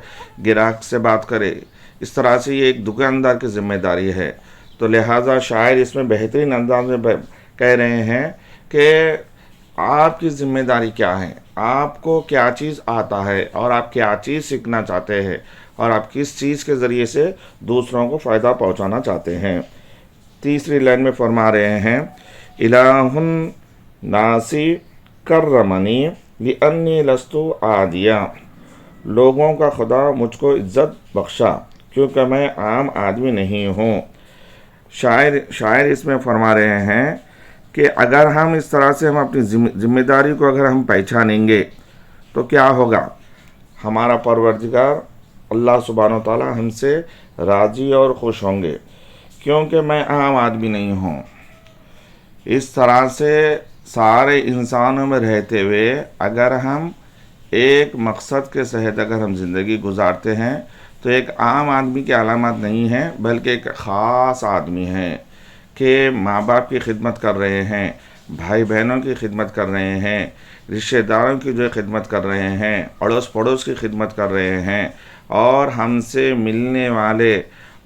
گراہک سے بات کرے۔ اس طرح سے یہ ایک دکاندار کی ذمہ داری ہے۔ تو لہٰذا شاعر اس میں بہترین انداز میں کہہ رہے ہیں کہ آپ کی ذمہ داری کیا ہے، آپ کو کیا چیز آتا ہے اور آپ کیا چیز سیکھنا چاہتے ہیں اور آپ کس چیز کے ذریعے سے دوسروں کو فائدہ پہنچانا چاہتے ہیں۔ تیسری لائن میں فرما رہے ہیں الہ ناسی کرمنی لانی لست عادیا، لوگوں کا خدا مجھ کو عزت بخشا کیونکہ میں عام آدمی نہیں ہوں۔ شاعر اس میں فرما رہے ہیں کہ اگر ہم اس طرح سے ہم اپنی ذمہ داری کو اگر ہم پہچانیں گے تو کیا ہوگا، ہمارا پروردگار اللہ سبحانہ و تعالی ہم سے راضی اور خوش ہوں گے، کیونکہ میں عام آدمی نہیں ہوں۔ اس طرح سے سارے انسانوں میں رہتے ہوئے اگر ہم ایک مقصد کے تحت اگر ہم زندگی گزارتے ہیں تو ایک عام آدمی کی علامات نہیں ہیں، بلکہ ایک خاص آدمی ہیں کہ ماں باپ کی خدمت کر رہے ہیں، بھائی بہنوں کی خدمت کر رہے ہیں، رشتہ داروں کی جو خدمت کر رہے ہیں، اڑوس پڑوس کی خدمت کر رہے ہیں، اور ہم سے ملنے والے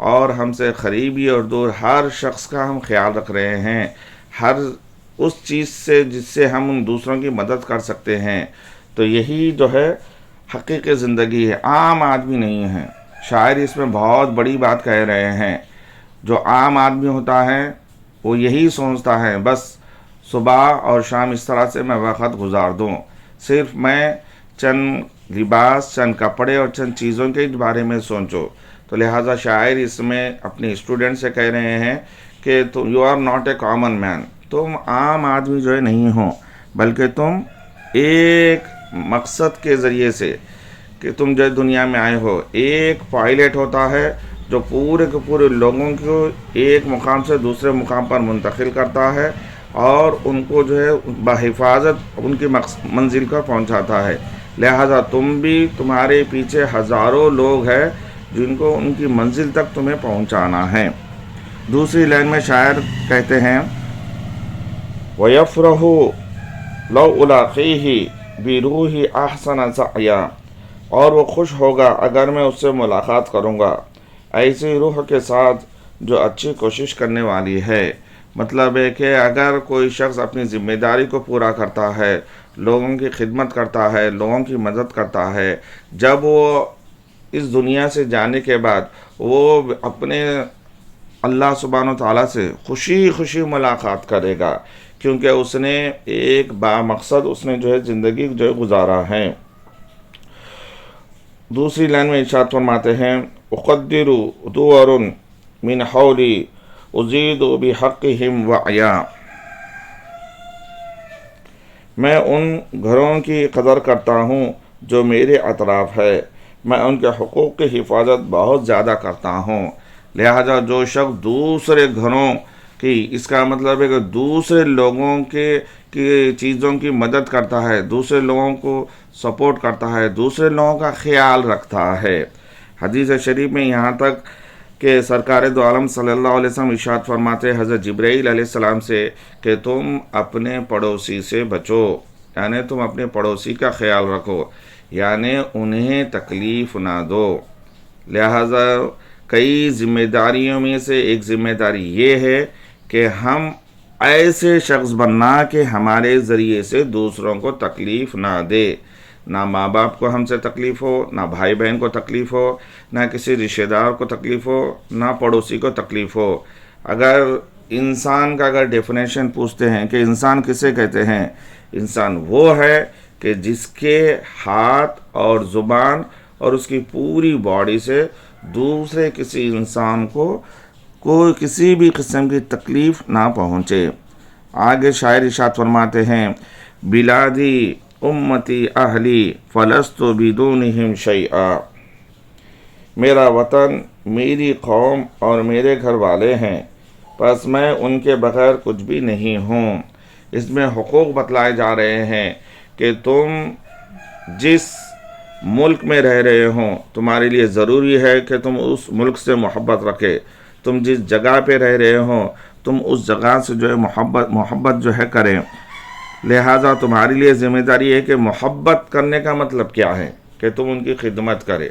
اور ہم سے قریبی اور دور ہر شخص کا ہم خیال رکھ رہے ہیں، ہر اس چیز سے جس سے ہم ان دوسروں کی مدد کر سکتے ہیں. تو یہی جو ہے حقیقی زندگی ہے، عام آدمی نہیں ہے. شاعر اس میں بہت بڑی بات کہہ رہے ہیں. جو عام آدمی ہوتا ہے وہ یہی سوچتا ہے بس صبح اور شام اس طرح سے میں وقت گزار دوں، صرف میں چند لباس، چند کپڑے اور چند چیزوں کے بارے میں سوچو. تو لہٰذا شاعر اس میں اپنے اسٹوڈنٹ سے کہہ رہے ہیں کہ you are not a common man, تم عام آدمی جو ہے نہیں ہو، بلکہ تم ایک مقصد کے ذریعے سے کہ تم جو دنیا میں آئے ہو. ایک پائلٹ ہوتا ہے جو پورے کے پورے لوگوں کو ایک مقام سے دوسرے مقام پر منتقل کرتا ہے اور ان کو جو ہے بحفاظت ان کی منزل پر پہنچاتا ہے. لہذا تم بھی، تمہارے پیچھے ہزاروں لوگ ہیں جن کو ان کی منزل تک تمہیں پہنچانا ہے. دوسری لائن میں شاعر کہتے ہیں وَيَفْرَحُ لَوْ أُلَاقِيهِ بِرُوحِ أَحْسَنَ سَعْيًا، اور وہ خوش ہوگا اگر میں اس سے ملاقات کروں گا ایسی روح کے ساتھ جو اچھی کوشش کرنے والی ہے. مطلب ہے کہ اگر کوئی شخص اپنی ذمہ داری کو پورا کرتا ہے، لوگوں کی خدمت کرتا ہے، لوگوں کی مدد کرتا ہے، جب وہ اس دنیا سے جانے کے بعد وہ اپنے اللہ سبحانہ و تعالیٰ سے خوشی خوشی ملاقات کرے گا، کیونکہ اس نے ایک بامقصد اس نے جو ہے زندگی جو ہے گزارا ہے. دوسری لائن میں ارشاد فرماتے ہیں اقدر دور من حولی ازید بحقہم وعیا، میں ان گھروں کی قدر کرتا ہوں جو میرے اطراف ہے، میں ان کے حقوق کی حفاظت بہت زیادہ کرتا ہوں. لہذا جو شخص دوسرے گھروں کی، اس کا مطلب ہے کہ دوسرے لوگوں کی چیزوں کی مدد کرتا ہے، دوسرے لوگوں کو سپورٹ کرتا ہے، دوسرے لوگوں کا خیال رکھتا ہے. حدیث شریف میں یہاں تک کہ سرکار دو عالم صلی اللہ علیہ وسلم ارشاد فرماتے حضرت جبرائیل علیہ السلام سے کہ تم اپنے پڑوسی سے بچو، یعنی تم اپنے پڑوسی کا خیال رکھو، یعنی انہیں تکلیف نہ دو. لہذا کئی ذمہ داریوں میں سے ایک ذمہ داری یہ ہے کہ ہم ایسے شخص بننا کہ ہمارے ذریعے سے دوسروں کو تکلیف نہ دے، نہ ماں باپ کو ہم سے تکلیف ہو، نہ بھائی بہن کو تکلیف ہو، نہ کسی رشتہ دار کو تکلیف ہو، نہ پڑوسی کو تکلیف ہو. اگر انسان کا اگر ڈیفینیشن پوچھتے ہیں کہ انسان کسے کہتے ہیں، انسان وہ ہے کہ جس کے ہاتھ اور زبان اور اس کی پوری باڈی سے دوسرے کسی انسان کو کوئی کسی بھی قسم کی تکلیف نہ پہنچے. آگے شاعر ارشاد فرماتے ہیں بلادی امتی اہلی فلست بدونہم شیئا، میرا وطن، میری قوم اور میرے گھر والے ہیں، پس میں ان کے بغیر کچھ بھی نہیں ہوں. اس میں حقوق بتلائے جا رہے ہیں کہ تم جس ملک میں رہ رہے ہوں تمہارے لیے ضروری ہے کہ تم اس ملک سے محبت رکھے. تم جس جگہ پہ رہ رہے ہو تم اس جگہ سے جو ہے محبت جو ہے کریں. لہٰذا تمہاری لیے ذمہ داری ہے کہ محبت کرنے کا مطلب کیا ہے کہ تم ان کی خدمت کرے،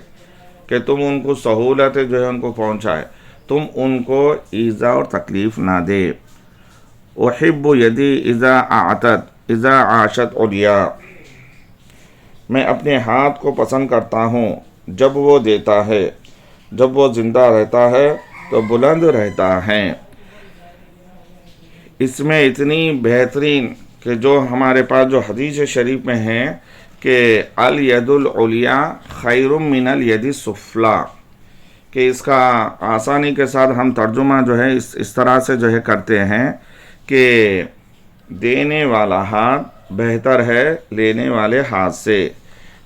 کہ تم ان کو سہولتیں جو ہے ان کو پہنچائے، تم ان کو ایذا اور تکلیف نہ دے. احب یدی اذا اعطت اذا عاشت علیا، میں اپنے ہاتھ کو پسند کرتا ہوں جب وہ دیتا ہے، جب وہ زندہ رہتا ہے تو بلند رہتا ہے. اس میں اتنی بہترین کہ جو ہمارے پاس جو حدیث شریف میں ہے کہ الید العلیٰ خیر من الید السفلیٰ، کہ اس کا آسانی کے ساتھ ہم ترجمہ جو ہے اس طرح سے جو ہے کرتے ہیں کہ دینے والا ہاتھ بہتر ہے لینے والے ہاتھ سے.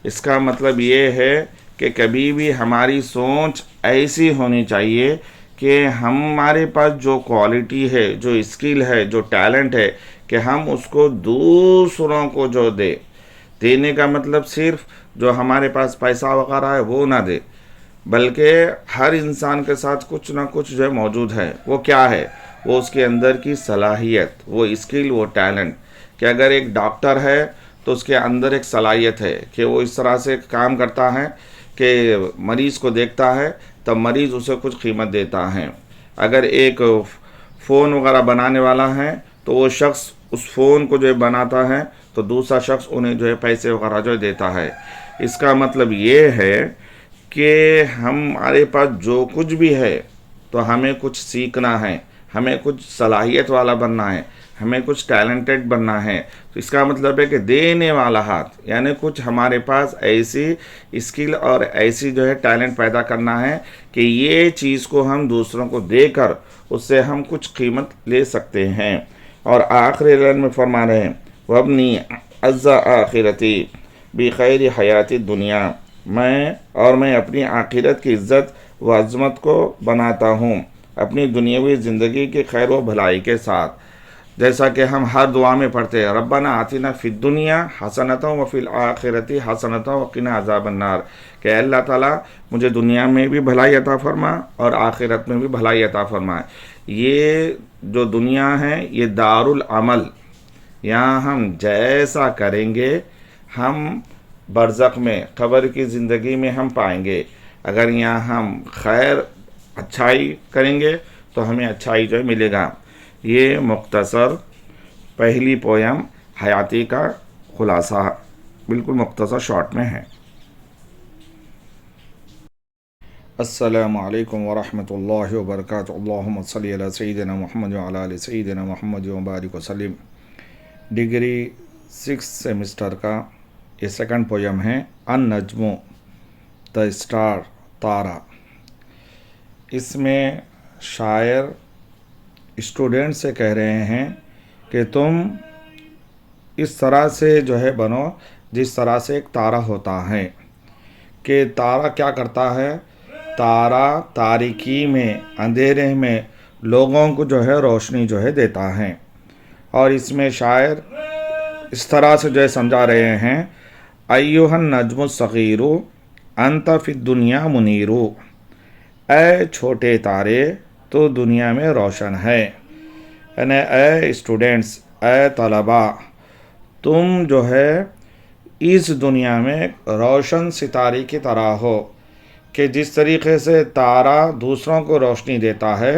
اس کا مطلب یہ ہے کہ کبھی بھی ہماری سوچ ایسی ہونی چاہیے کہ ہمارے پاس جو کوالٹی ہے، جو اسکل ہے، جو ٹیلنٹ ہے، کہ ہم اس کو دوسروں کو جو دینے کا مطلب صرف جو ہمارے پاس پیسہ وغیرہ ہے وہ نہ دے، بلکہ ہر انسان کے ساتھ کچھ نہ کچھ جو ہے موجود ہے. وہ کیا ہے؟ وہ اس کے اندر کی صلاحیت، وہ اسکل، وہ ٹیلنٹ. کہ اگر ایک ڈاکٹر ہے تو اس کے اندر ایک صلاحیت ہے کہ وہ اس طرح سے کام کرتا ہے کہ مریض کو دیکھتا ہے تب مریض اسے کچھ قیمت دیتا ہے. اگر ایک فون وغیرہ بنانے والا ہے تو وہ شخص اس فون کو جو ہے بناتا ہے تو دوسرا شخص انہیں جو ہے پیسے وغیرہ جو ہے دیتا ہے. اس کا مطلب یہ ہے کہ ہمارے پاس جو کچھ بھی ہے تو ہمیں کچھ سیکھنا ہے، ہمیں کچھ صلاحیت والا بننا ہے، ہمیں کچھ ٹیلنٹڈ بننا ہے. تو اس کا مطلب ہے کہ دینے والا ہاتھ، یعنی کچھ ہمارے پاس ایسی اسکل اور ایسی جو ہے ٹیلنٹ پیدا کرنا ہے کہ یہ چیز کو ہم دوسروں کو دے کر اس سے ہم کچھ قیمت لے سکتے ہیں. اور آخری لائن میں فرما رہے ہیں وَابْنِي عَزَّ آخرتی بِخَيْرِ حَيَاتِ الدُّنْيَا، میں اپنی آخرت کی عزت و عظمت کو بناتا ہوں اپنی دنیاوی زندگی کی خیر و بھلائی کے ساتھ. جیسا کہ ہم ہر دعا میں پڑھتے ہیں ربنا آتنا فی الدنیا حسنۃ وفی الآخرۃ حسنۃ وقنا عذاب النار، کہ اللہ تعالیٰ مجھے دنیا میں بھی بھلائی عطا فرما اور آخرت میں بھی بھلائی عطا فرما. یہ جو دنیا ہے یہ دار العمل، یہاں ہم جیسا کریں گے ہم برزخ میں قبر کی زندگی میں ہم پائیں گے. اگر یہاں ہم خیر اچھائی کریں گے تو ہمیں اچھائی جو ملے گا. یہ مختصر پہلی پویم حیاتی کا خلاصہ بالکل مختصر شارٹ میں ہے. السلام علیکم ورحمۃ اللہ وبرکاتہ. اللہم صلی علی سیدنا محمد وعلی آل سیدنا محمد وبارک وسلم. ڈگری 6 سیمسٹر کا یہ سیکنڈ پویم ہے النجم دا اسٹار، تارہ. اس میں شاعر اسٹوڈنٹ سے کہہ رہے ہیں کہ تم اس طرح سے جو ہے بنو جس طرح سے ایک تارہ ہوتا ہے. کہ تارہ کیا کرتا ہے؟ تارہ تاریکی میں، اندھیرے میں لوگوں کو جو ہے روشنی جو ہے دیتا ہے. اور اس میں شاعر اس طرح سے جو ہے سمجھا رہے ہیں ایھا النجم الصغیر انت فی الدنیا منیر، اے چھوٹے تارے تو دنیا میں روشن ہے. یعنی اے اسٹوڈنٹس، اے طلباء، تم جو ہے اس دنیا میں روشن ستارے کی طرح ہو. کہ جس طریقے سے تارہ دوسروں کو روشنی دیتا ہے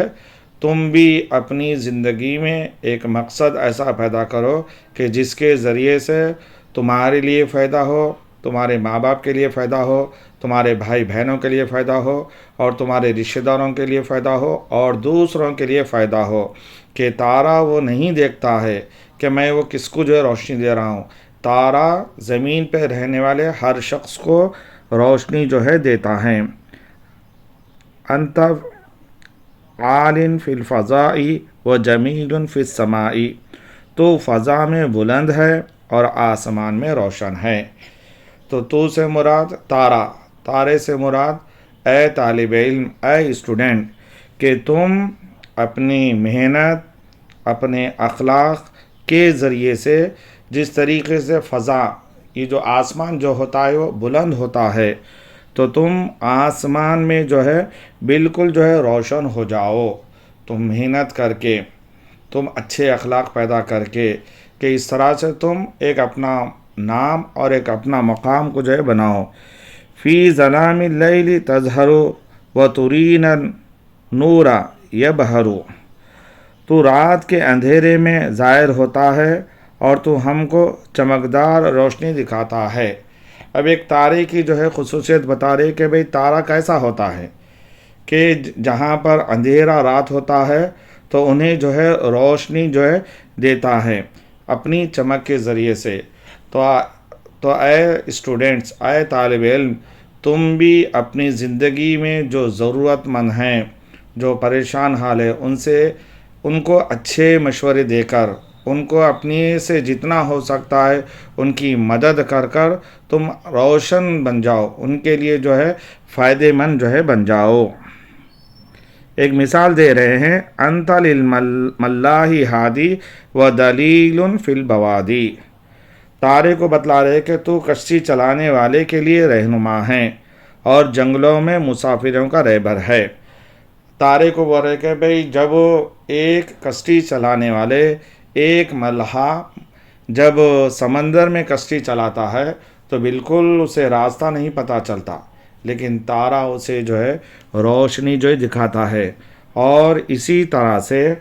تم بھی اپنی زندگی میں ایک مقصد ایسا پیدا کرو کہ جس کے ذریعے سے تمہارے لیے فائدہ ہو، تمہارے ماں باپ کے لیے فائدہ ہو، تمہارے بھائی بہنوں کے لیے فائدہ ہو، اور تمہارے رشتہ داروں کے لیے فائدہ ہو، اور دوسروں کے لیے فائدہ ہو. کہ تارہ وہ نہیں دیکھتا ہے کہ میں وہ کس کو جو ہے روشنی دے رہا ہوں. تارہ زمین پہ رہنے والے ہر شخص کو روشنی جو ہے دیتا ہے. انت عال فی الفضاء و جمیل فی السماء، تو فضا میں بلند ہے اور آسمان میں روشن ہے. تو سے مراد تارہ، تارے سے مراد اے طالب علم، اے اسٹوڈنٹ، کہ تم اپنی محنت، اپنے اخلاق کے ذریعے سے جس طریقے سے فضا، یہ جو آسمان جو ہوتا ہے وہ بلند ہوتا ہے، تو تم آسمان میں جو ہے بالکل جو ہے روشن ہو جاؤ. تم محنت کر کے، تم اچھے اخلاق پیدا کر کے، کہ اس طرح سے تم ایک اپنا نام اور ایک اپنا مقام کو جو ہے بناؤ. فی ظلام اللیل تظہر و ترین النور یبہر، تو رات کے اندھیرے میں ظاہر ہوتا ہے اور تو ہم کو چمکدار روشنی دکھاتا ہے. اب ایک تارے کی جو ہے خصوصیت بتا رہے کہ بھئی تارہ کیسا ہوتا ہے. کہ جہاں پر اندھیرا رات ہوتا ہے تو انہیں جو ہے روشنی جو ہے دیتا ہے اپنی چمک کے ذریعے سے. تو اے اسٹوڈنٹس، اے طالب علم، تم بھی اپنی زندگی میں جو ضرورت مند ہیں، جو پریشان حال ہے، ان کو اچھے مشورے دے کر، ان کو اپنی سے جتنا ہو سکتا ہے ان کی مدد کر کر تم روشن بن جاؤ، ان کے لیے جو ہے فائدے مند جو ہے بن جاؤ. ایک مثال دے رہے ہیں، انت للملاح ہادی و دلیل فی البوادی، تارے کو بتلا رہے کہ تو کشتی چلانے والے کے لیے رہنما ہے اور جنگلوں میں مسافروں کا رہبر ہے۔ تارے کو بول رہے کہ بھئی جب ایک کشتی چلانے والے، ایک ملحہ جب سمندر میں کشتی چلاتا ہے تو بالکل اسے راستہ نہیں پتہ چلتا، لیکن تارا اسے جو ہے روشنی جو ہے دکھاتا ہے۔ اور اسی طرح سے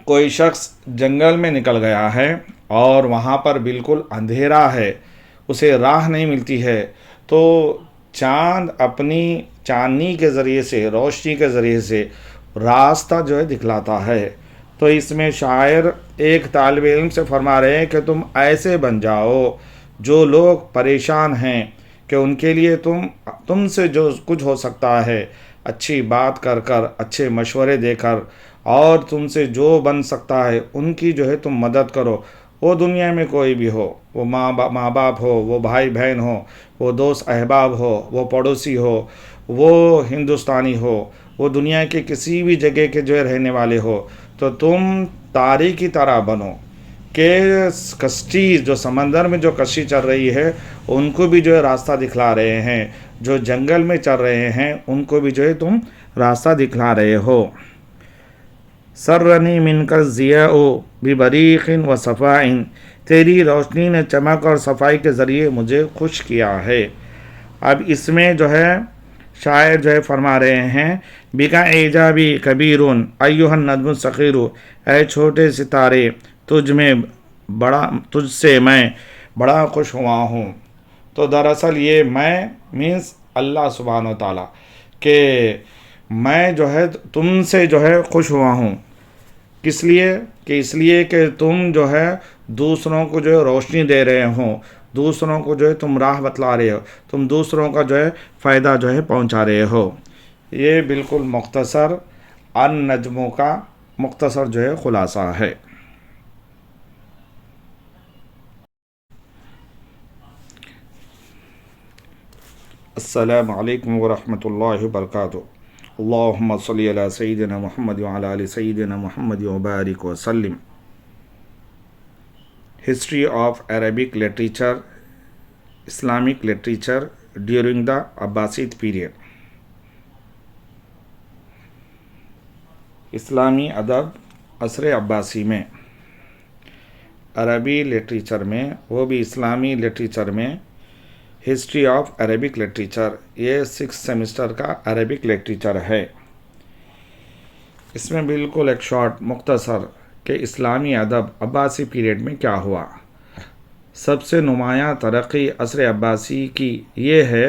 کوئی شخص جنگل میں نکل گیا ہے اور وہاں پر بالکل اندھیرا ہے، اسے راہ نہیں ملتی ہے، تو چاند اپنی چاندنی کے ذریعے سے، روشنی کے ذریعے سے راستہ جو ہے دکھلاتا ہے۔ تو اس میں شاعر ایک طالب علم سے فرما رہے ہیں کہ تم ایسے بن جاؤ، جو لوگ پریشان ہیں کہ ان کے لیے تم سے جو کچھ ہو سکتا ہے اچھی بات کر کر، اچھے مشورے دے کر، اور تم سے جو بن سکتا ہے ان کی جو ہے تم مدد کرو۔ وہ دنیا میں کوئی بھی ہو، وہ ماں باپ ہو، وہ بھائی بہن ہو، وہ دوست احباب ہو، وہ پڑوسی ہو، وہ ہندوستانی ہو، وہ دنیا کے کسی بھی جگہ کے جو ہے رہنے والے ہو، تو تم تارے کی طرح بنو کہ کشتی جو سمندر میں جو کشتی چل رہی ہے ان کو بھی جو ہے راستہ دکھلا رہے ہیں، جو جنگل میں چل رہے ہیں ان کو بھی جو ہے تم راستہ دکھلا رہے ہو۔ سرنی من کر ضیاء ببریق و صفاء، تیری روشنی نے چمک اور صفائی کے ذریعے مجھے خوش کیا ہے۔ اب اس میں جو ہے شاعر جو ہے فرما رہے ہیں، بکا ایجابی کبیر ایھا النجم الصغیر، اے چھوٹے ستارے تجھ سے میں بڑا خوش ہوا ہوں۔ تو دراصل یہ میں مینس اللہ سبحانہ و تعالیٰ کہ میں جو ہے تم سے جو ہے خوش ہوا ہوں، کس لیے کہ اس لیے کہ تم جو ہے دوسروں کو جو ہے روشنی دے رہے ہو، دوسروں کو جو ہے تم راہ بتلا رہے ہو، تم دوسروں کا جو ہے فائدہ جو ہے پہنچا رہے ہو۔ یہ بالکل مختصر النجموں کا مختصر جو ہے خلاصہ ہے۔ السلام علیکم ورحمۃ اللہ وبرکاتہ۔ اللہم صلی علی سیدنا محمد وعلی آل سیدنا محمد وبارک وسلم۔ History of Arabic literature, Islamic literature during the Abbasid period. اسلامی ادب عصر عباسی میں، عربی لٹریچر میں، وہ بھی اسلامی لٹریچر میں، ہسٹری آف عربک لٹریچر، یہ 6 سیمسٹر کا عربک لٹریچر ہے۔ اس میں بالکل ایک شارٹ مختصر کہ اسلامی ادب عباسی پیریڈ میں کیا ہوا۔ سب سے نمایاں ترقی عصر عباسی کی یہ ہے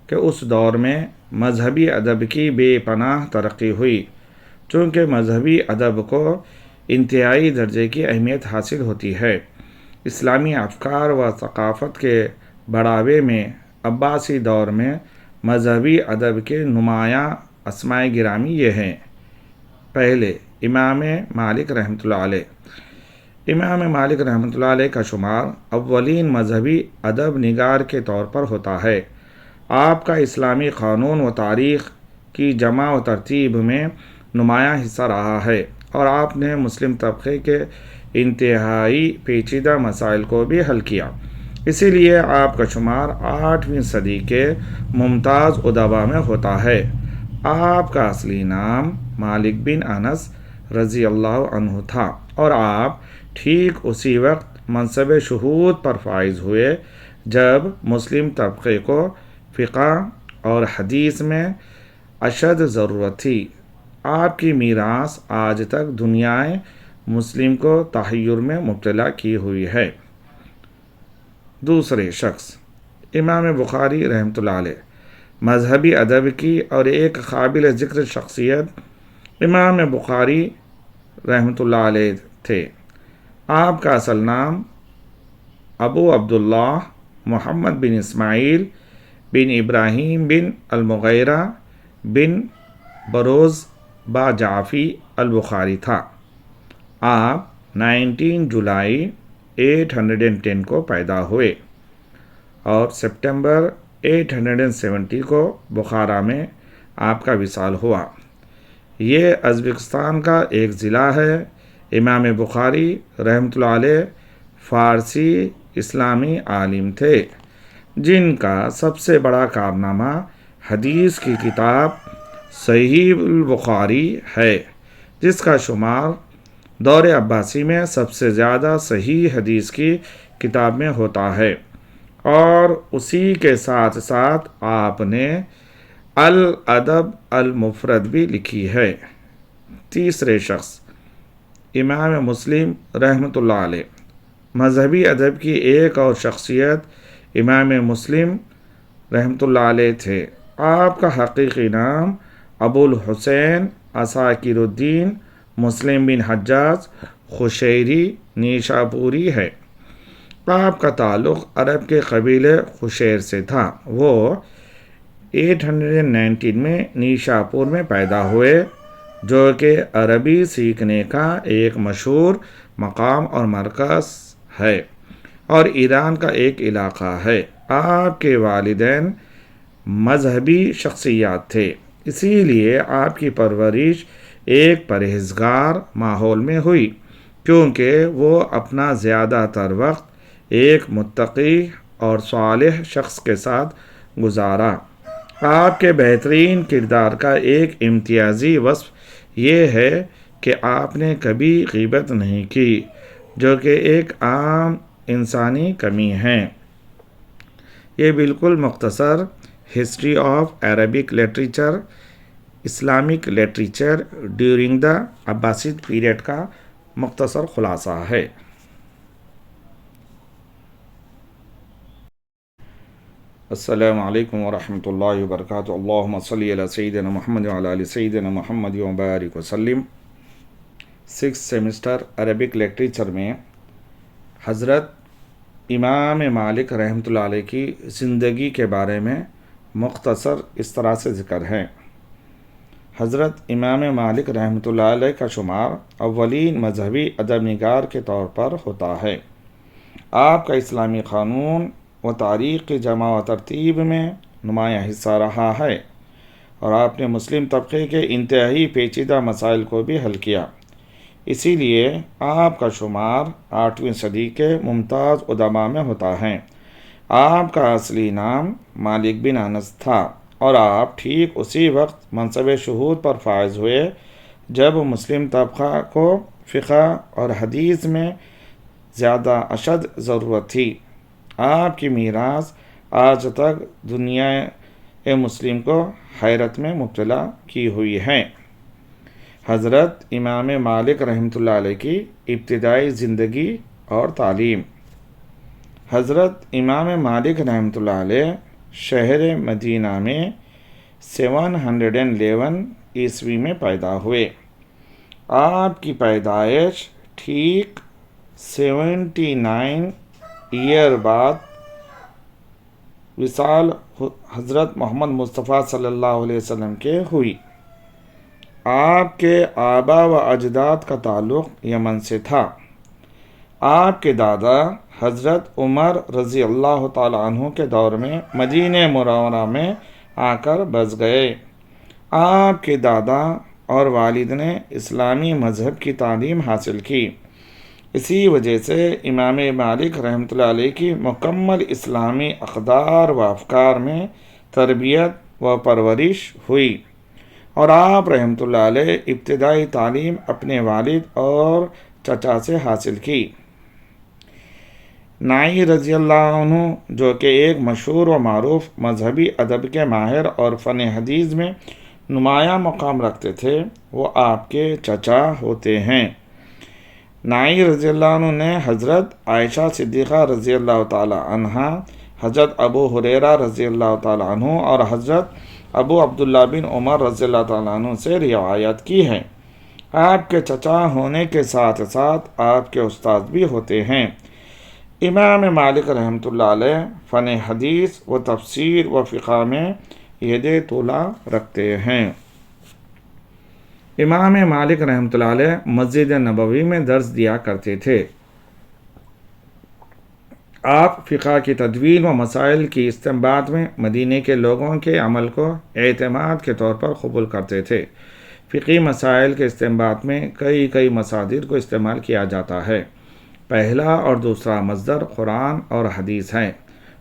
کہ اس دور میں مذہبی ادب کی بے پناہ ترقی ہوئی، چونکہ مذہبی ادب کو انتہائی درجے کی اہمیت حاصل ہوتی ہے۔ اسلامی افکار و ثقافت کے بڑھاوے میں عباسی دور میں مذہبی ادب کے نمایاں اسماء گرامی یہ ہیں۔ پہلے امام مالک رحمۃ اللہ علیہ۔ امام مالک رحمۃ اللہ علیہ کا شمار اولین مذہبی ادب نگار کے طور پر ہوتا ہے۔ آپ کا اسلامی قانون و تاریخ کی جمع و ترتیب میں نمایاں حصہ رہا ہے، اور آپ نے مسلم طبقے کے انتہائی پیچیدہ مسائل کو بھی حل کیا، اسی لیے آپ کا شمار 8ویں صدی کے ممتاز ادبا میں ہوتا ہے۔ آپ کا اصلی نام مالک بن انس رضی اللہ عنہ تھا، اور آپ ٹھیک اسی وقت منصب شہود پر فائز ہوئے جب مسلم طبقے کو فقہ اور حدیث میں اشد ضرورت تھی۔ آپ کی میراث آج تک دنیائے مسلم کو تحیر میں مبتلا کی ہوئی ہے۔ دوسرے شخص امام بخاری رحمۃ اللہ علیہ، مذہبی ادب کی اور ایک قابل ذکر شخصیت امام بخاری رحمۃ اللہ علیہ تھے۔ آپ کا اصل نام ابو عبداللہ محمد بن اسماعیل بن ابراہیم بن المغیرہ بن بروز باجعفی البخاری تھا۔ آپ 19 جولائی 810 کو پیدا ہوئے اور سپٹمبر 870 کو بخارا میں آپ کا وصال ہوا۔ یہ ازبکستان کا ایک ضلع ہے۔ امام بخاری رحمۃ اللہ علیہ فارسی اسلامی عالم تھے جن کا سب سے بڑا کارنامہ حدیث کی کتاب صحیح البخاری ہے، جس کا شمار دور عباسی میں سب سے زیادہ صحیح حدیث کی کتاب میں ہوتا ہے، اور اسی کے ساتھ ساتھ آپ نے الادب المفرد بھی لکھی ہے۔ تیسرے شخص امام مسلم رحمۃ اللہ علیہ۔ مذہبی ادب کی ایک اور شخصیت امام مسلم رحمۃ اللہ علیہ تھے۔ آپ کا حقیقی نام ابو الحسین عساکر الدین مسلم بن حجاج قشیری نیشاپوری ہے۔ آپ کا تعلق عرب کے قبیلے قشیر سے تھا۔ وہ 819 میں نیشاپور میں پیدا ہوئے، جو کہ عربی سیکھنے کا ایک مشہور مقام اور مرکز ہے اور ایران کا ایک علاقہ ہے۔ آپ کے والدین مذہبی شخصیات تھے، اسی لیے آپ کی پرورش ایک پرہیزگار ماحول میں ہوئی، کیونکہ وہ اپنا زیادہ تر وقت ایک متقی اور صالح شخص کے ساتھ گزارا۔ آپ کے بہترین کردار کا ایک امتیازی وصف یہ ہے کہ آپ نے کبھی غیبت نہیں کی، جو کہ ایک عام انسانی کمی ہے۔ یہ بالکل مختصر history of Arabic literature, Islamic literature during the Abbasid period کا مختصر خلاصہ ہے۔ السلام علیکم ورحمۃ اللہ وبرکاتہ۔ اللہم صلی علی سیدنا محمد وعلی آل سیدنا محمد وبارک وسلم۔ 6th سیمسٹر عربک لٹریچر میں حضرت امام مالک رحمۃ اللہ علیہ کی زندگی کے بارے میں مختصر اس طرح سے ذکر ہے۔ حضرت امام مالک رحمۃ اللہ علیہ کا شمار اولین مذہبی ادب نگار کے طور پر ہوتا ہے۔ آپ کا اسلامی قانون و تاریخ کی جمع و ترتیب میں نمایاں حصہ رہا ہے، اور آپ نے مسلم طبقے کے انتہائی پیچیدہ مسائل کو بھی حل کیا۔ اسی لیے آپ کا شمار 8ویں صدی کے ممتاز ادباء میں ہوتا ہے۔ آپ کا اصلی نام مالک بن انس تھا، اور آپ ٹھیک اسی وقت منصب شہود پر فائز ہوئے جب مسلم طبقہ کو فقہ اور حدیث میں زیادہ اشد ضرورت تھی۔ آپ کی میراث آج تک دنیا مسلم کو حیرت میں مبتلا کی ہوئی ہے۔ حضرت امام مالک رحمۃ اللہ علیہ کی ابتدائی زندگی اور تعلیم۔ حضرت امام مالک رحمۃ اللہ علیہ شہر مدینہ میں 711 عیسوی میں پیدا ہوئے۔ آپ کی پیدائش ٹھیک 79 ایئر بعد وصال حضرت محمد مصطفیٰ صلی اللہ علیہ وسلم کے ہوئی۔ آپ کے آبا و اجداد کا تعلق یمن سے تھا۔ آپ کے دادا حضرت عمر رضی اللہ تعالی عنہ کے دور میں مدینہ منورہ میں آ کر بس گئے۔ آپ کے دادا اور والد نے اسلامی مذہب کی تعلیم حاصل کی، اسی وجہ سے امام مالک رحمۃ اللہ علیہ کی مکمل اسلامی اقدار و افکار میں تربیت و پرورش ہوئی، اور آپ رحمۃ اللہ علیہ ابتدائی تعلیم اپنے والد اور چچا سے حاصل کی۔ نائی رضی اللہ عنہ، جو کہ ایک مشہور و معروف مذہبی ادب کے ماہر اور فن حدیث میں نمایاں مقام رکھتے تھے، وہ آپ کے چچا ہوتے ہیں۔ نائی رضی اللہ عنہ نے حضرت عائشہ صدیقہ رضی اللہ تعالی عنہا، حضرت ابو ہریرہ رضی اللہ تعالی عنہ اور حضرت ابو عبداللہ بن عمر رضی اللہ تعالی عنہ سے روایت کی ہے۔ آپ کے چچا ہونے کے ساتھ ساتھ آپ کے استاد بھی ہوتے ہیں۔ امام مالک رحمۃ اللہ علیہ فن حدیث و تفسیر و فقہ میں ید طولہ رکھتے ہیں۔ امام مالک رحمۃ اللہ علیہ مسجد نبوی میں درس دیا کرتے تھے۔ آپ فقہ کی تدوین و مسائل کی استنباط میں مدینے کے لوگوں کے عمل کو اعتماد کے طور پر قبول کرتے تھے۔ فقی مسائل کے استنباط میں کئی مصادر کو استعمال کیا جاتا ہے۔ پہلا اور دوسرا مصدر قرآن اور حدیث ہیں۔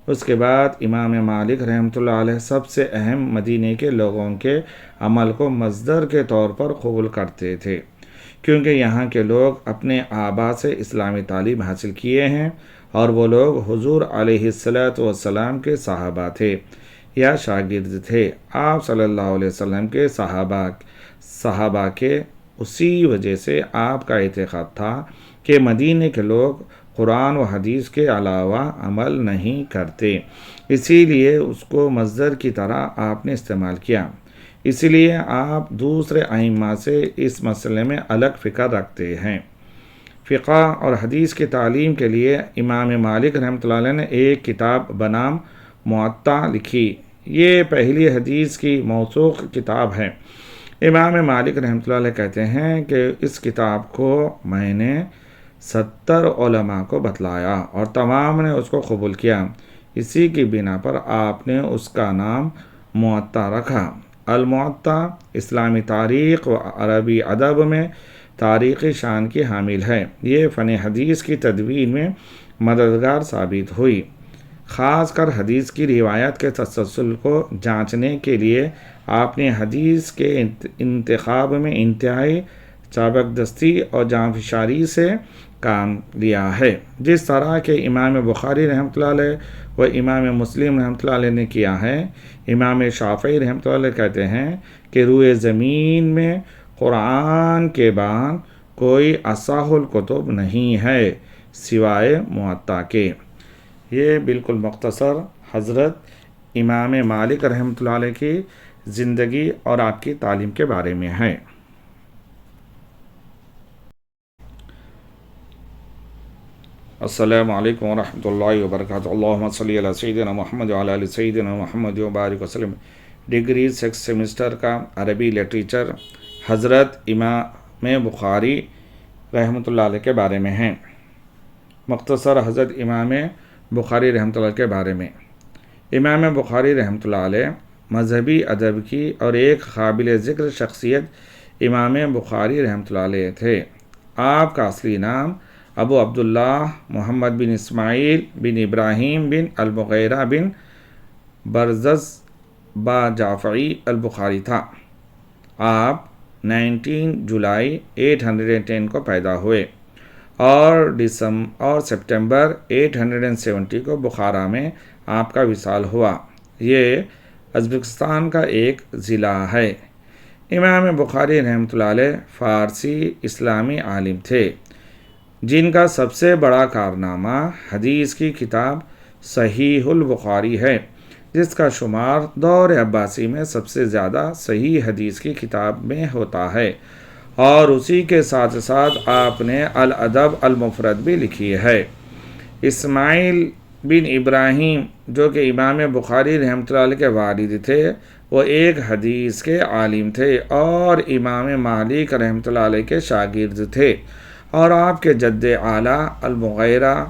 اس کے بعد امام مالک رحمۃ اللہ علیہ سب سے اہم مدینے کے لوگوں کے عمل کو مصدر کے طور پر قبول کرتے تھے، کیونکہ یہاں کے لوگ اپنے آبا سے اسلامی تعلیم حاصل کیے ہیں اور وہ لوگ حضور علیہ السلام کے صحابہ تھے یا شاگرد تھے۔ آپ صلی اللہ علیہ وسلم کے صحابہ کے اسی وجہ سے آپ کا اعتقاد تھا کہ مدینے کے لوگ قرآن و حدیث کے علاوہ عمل نہیں کرتے، اسی لیے اس کو مصدر کی طرح آپ نے استعمال کیا۔ اسی لیے آپ دوسرے ائمہ سے اس مسئلے میں الگ فکر رکھتے ہیں۔ فقہ اور حدیث کی تعلیم کے لیے امام مالک رحمۃ اللہ علیہ نے ایک کتاب بنام موطا لکھی۔ یہ پہلی حدیث کی موثوق کتاب ہے۔ امام مالک رحمۃ اللہ علیہ کہتے ہیں کہ اس کتاب کو میں نے 70 علماء کو بتلایا اور تمام نے اس کو قبول کیا۔ اسی کی بنا پر آپ نے اس کا نام موطا رکھا۔ الموطا اسلامی تاریخ و عربی ادب میں تاریخی شان کی حامل ہے۔ یہ فن حدیث کی تدوین میں مددگار ثابت ہوئی، خاص کر حدیث کی روایت کے تسلسل کو جانچنے کے لیے آپ نے حدیث کے انتخاب میں انتہائی چابکدستی اور جانفشاری سے کام لیا ہے، جس طرح کہ امام بخاری رحمۃ اللہ علیہ و امام مسلم رحمۃ اللہ علیہ نے کیا ہے۔ امام شافعی رحمۃ اللہ علیہ کہتے ہیں کہ روئے زمین میں قرآن کے بعد کوئی اصح الکتب نہیں ہے سوائے موطا کے۔ یہ بالکل مختصر حضرت امام مالک رحمۃ اللہ علیہ کی زندگی اور آپ کی تعلیم کے بارے میں ہے۔ السلام علیکم ورحمۃ اللہ وبرکاتہ۔ اللہم صلی علی سیدنا محمد وعلی آل سیدنا محمد وبارک وسلم۔ ڈگری 6 سیمسٹر کا عربی لٹریچر حضرت امام بخاری رحمۃ اللہ علیہ کے بارے میں ہیں۔ مختصر حضرت امام بخاری رحمۃ اللہ کے بارے میں۔ امام بخاری رحمۃ اللہ علیہ مذہبی ادب کی اور ایک قابل ذکر شخصیت امام بخاری رحمۃ اللہ علیہ تھے۔ آپ کا اصلی نام ابو عبداللہ محمد بن اسماعیل بن ابراہیم بن المغیرہ بن برزز با جعفری البخاری تھا۔ آپ 19 جولائی 810 کو پیدا ہوئے اور سپٹمبر 870 کو بخارا میں آپ کا وصال ہوا۔ یہ ازبکستان کا ایک ضلع ہے۔ امام بخاری رحمۃ اللہ علیہ فارسی اسلامی عالم تھے، جن کا سب سے بڑا کارنامہ حدیث کی کتاب صحیح البخاری ہے، جس کا شمار دور عباسی میں سب سے زیادہ صحیح حدیث کی کتاب میں ہوتا ہے، اور اسی کے ساتھ ساتھ آپ نے الادب المفرد بھی لکھی ہے۔ اسماعیل بن ابراہیم جو کہ امام بخاری رحمۃ اللہ علیہ کے والد تھے، وہ ایک حدیث کے عالم تھے اور امام مالک رحمۃ اللہ علیہ کے شاگرد تھے، اور آپ کے جد اعلیٰ المغیرہ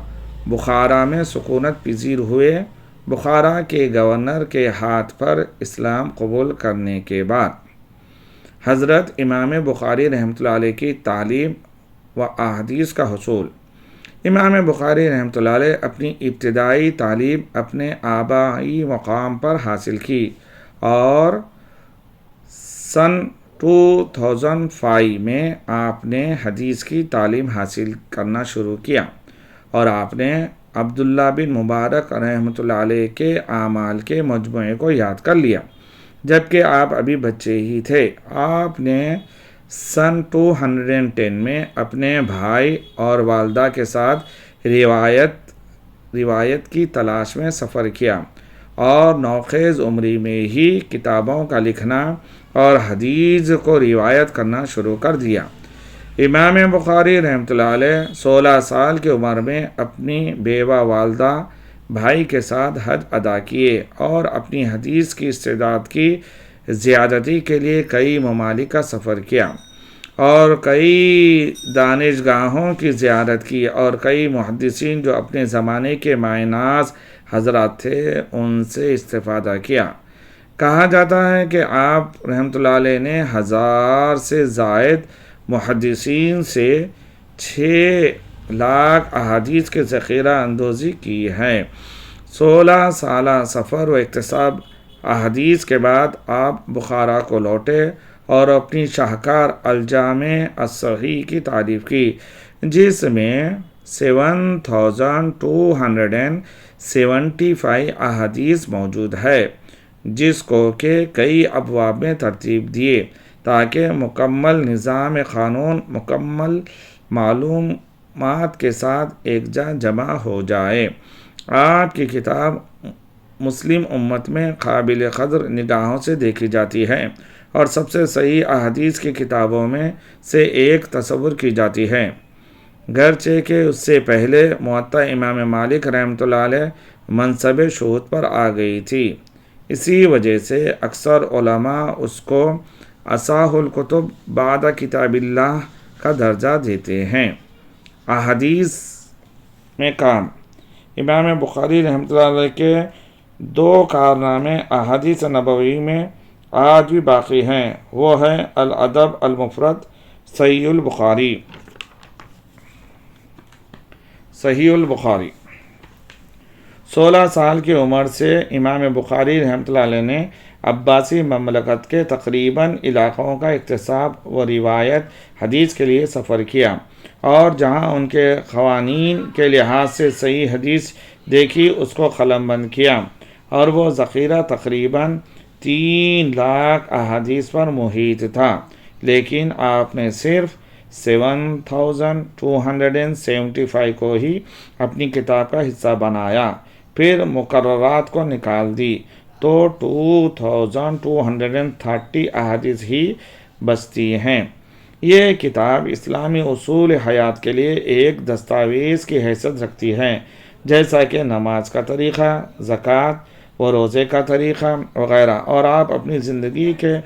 بخارا میں سکونت پذیر ہوئے۔ بخارا کے گورنر کے ہاتھ پر اسلام قبول کرنے کے بعد حضرت امام بخاری رحمۃ اللہ علیہ کی تعلیم و احادیث کا حصول۔ امام بخاری رحمۃ اللہ علیہ اپنی ابتدائی تعلیم اپنے آبائی مقام پر حاصل کی اور سن 2005 میں آپ نے حدیث کی تعلیم حاصل کرنا شروع کیا، اور آپ نے عبداللہ بن مبارک رحمۃ اللہ علیہ کے اعمال کے مجموعے کو یاد کر لیا جبکہ آپ ابھی بچے ہی تھے۔ آپ نے سن 210 میں اپنے بھائی اور والدہ کے ساتھ روایت کی تلاش میں سفر کیا اور نوخیز عمری میں ہی کتابوں کا لکھنا اور حدیث کو روایت کرنا شروع کر دیا۔ امام بخاری رحمۃ اللہ علیہ 16 سال کی عمر میں اپنی بیوہ والدہ بھائی کے ساتھ حج ادا کیے اور اپنی حدیث کی استعداد کی زیادتی کے لیے کئی ممالک کا سفر کیا اور کئی دانشگاہوں کی زیارت کی اور کئی محدثین جو اپنے زمانے کے ماء ناز حضرات تھے ان سے استفادہ کیا۔ کہا جاتا ہے کہ آپ رحمۃ اللہ علیہ نے 1000 سے زائد محدثین سے 6,00,000 احادیث کے ذخیرہ اندوزی کی ہے۔ 16 سالہ سفر و اکتساب احادیث کے بعد آپ بخارا کو لوٹے اور اپنی شاہکار الجامع الصحیح کی تعریف کی، جس میں 7,275 احادیث موجود ہے، جس کو کہ کئی ابواب میں ترتیب دیے تاکہ مکمل نظام قانون مکمل معلومات کے ساتھ ایک جا جمع ہو جائے۔ آپ کی کتاب مسلم امت میں قابل قدر نگاہوں سے دیکھی جاتی ہے اور سب سے صحیح احادیث کی کتابوں میں سے ایک تصور کی جاتی ہے، گرچہ کہ اس سے پہلے موطا امام مالک رحمۃ اللہ علیہ منصب شہود پر آ گئی تھی۔ اسی وجہ سے اکثر علماء اس کو اصح الکتب بعد کتاب اللہ کا درجہ دیتے ہیں۔ احادیث میں کام۔ امام بخاری رحمۃ اللہ علیہ کے 2 کارنامے احادیث نبوی میں آج بھی باقی ہیں، وہ ہے الادب المفرد، صحیح البخاری۔ 16 سال کی عمر سے امام بخاری رحمۃ اللہ علیہ نے عباسی مملکت کے تقریباً علاقوں کا اکتساب و روایت حدیث کے لیے سفر کیا، اور جہاں ان کے قوانین کے لحاظ سے صحیح حدیث دیکھی اس کو قلم بند کیا، اور وہ ذخیرہ تقریباً 3,00,000 احادیث پر محیط تھا، لیکن آپ نے صرف 7,275 کو ہی اپنی کتاب کا حصہ بنایا، پھر مقررات کو نکال دی تو 2,230 احادیث ہی بچتی ہیں۔ یہ کتاب اسلامی اصول حیات کے لیے ایک دستاویز کی حیثیت رکھتی ہے، جیسا کہ نماز کا طریقہ، زکوٰۃ و روزے کا طریقہ وغیرہ، اور آپ اپنی زندگی کے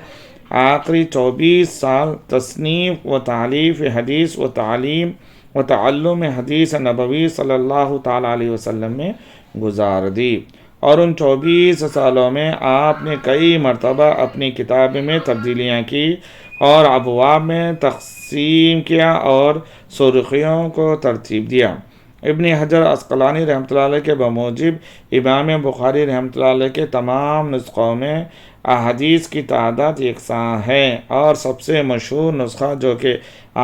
آخری 24 سال تصنیف و تالیف حدیث و تعلیم و تعلم حدیث نبوی صلی اللہ تعالیٰ علیہ وسلم میں گزار دی، اور ان 24 سالوں میں آپ نے کئی مرتبہ اپنی کتاب میں تبدیلیاں کی اور ابواب میں تقسیم کیا اور سرخیوں کو ترتیب دیا۔ ابن حجر عسقلانی رحمۃ اللہ علیہ کے بموجب امام بخاری رحمۃ اللہ علیہ کے تمام نسخوں میں احادیث کی تعداد یکساں ہے، اور سب سے مشہور نسخہ جو کہ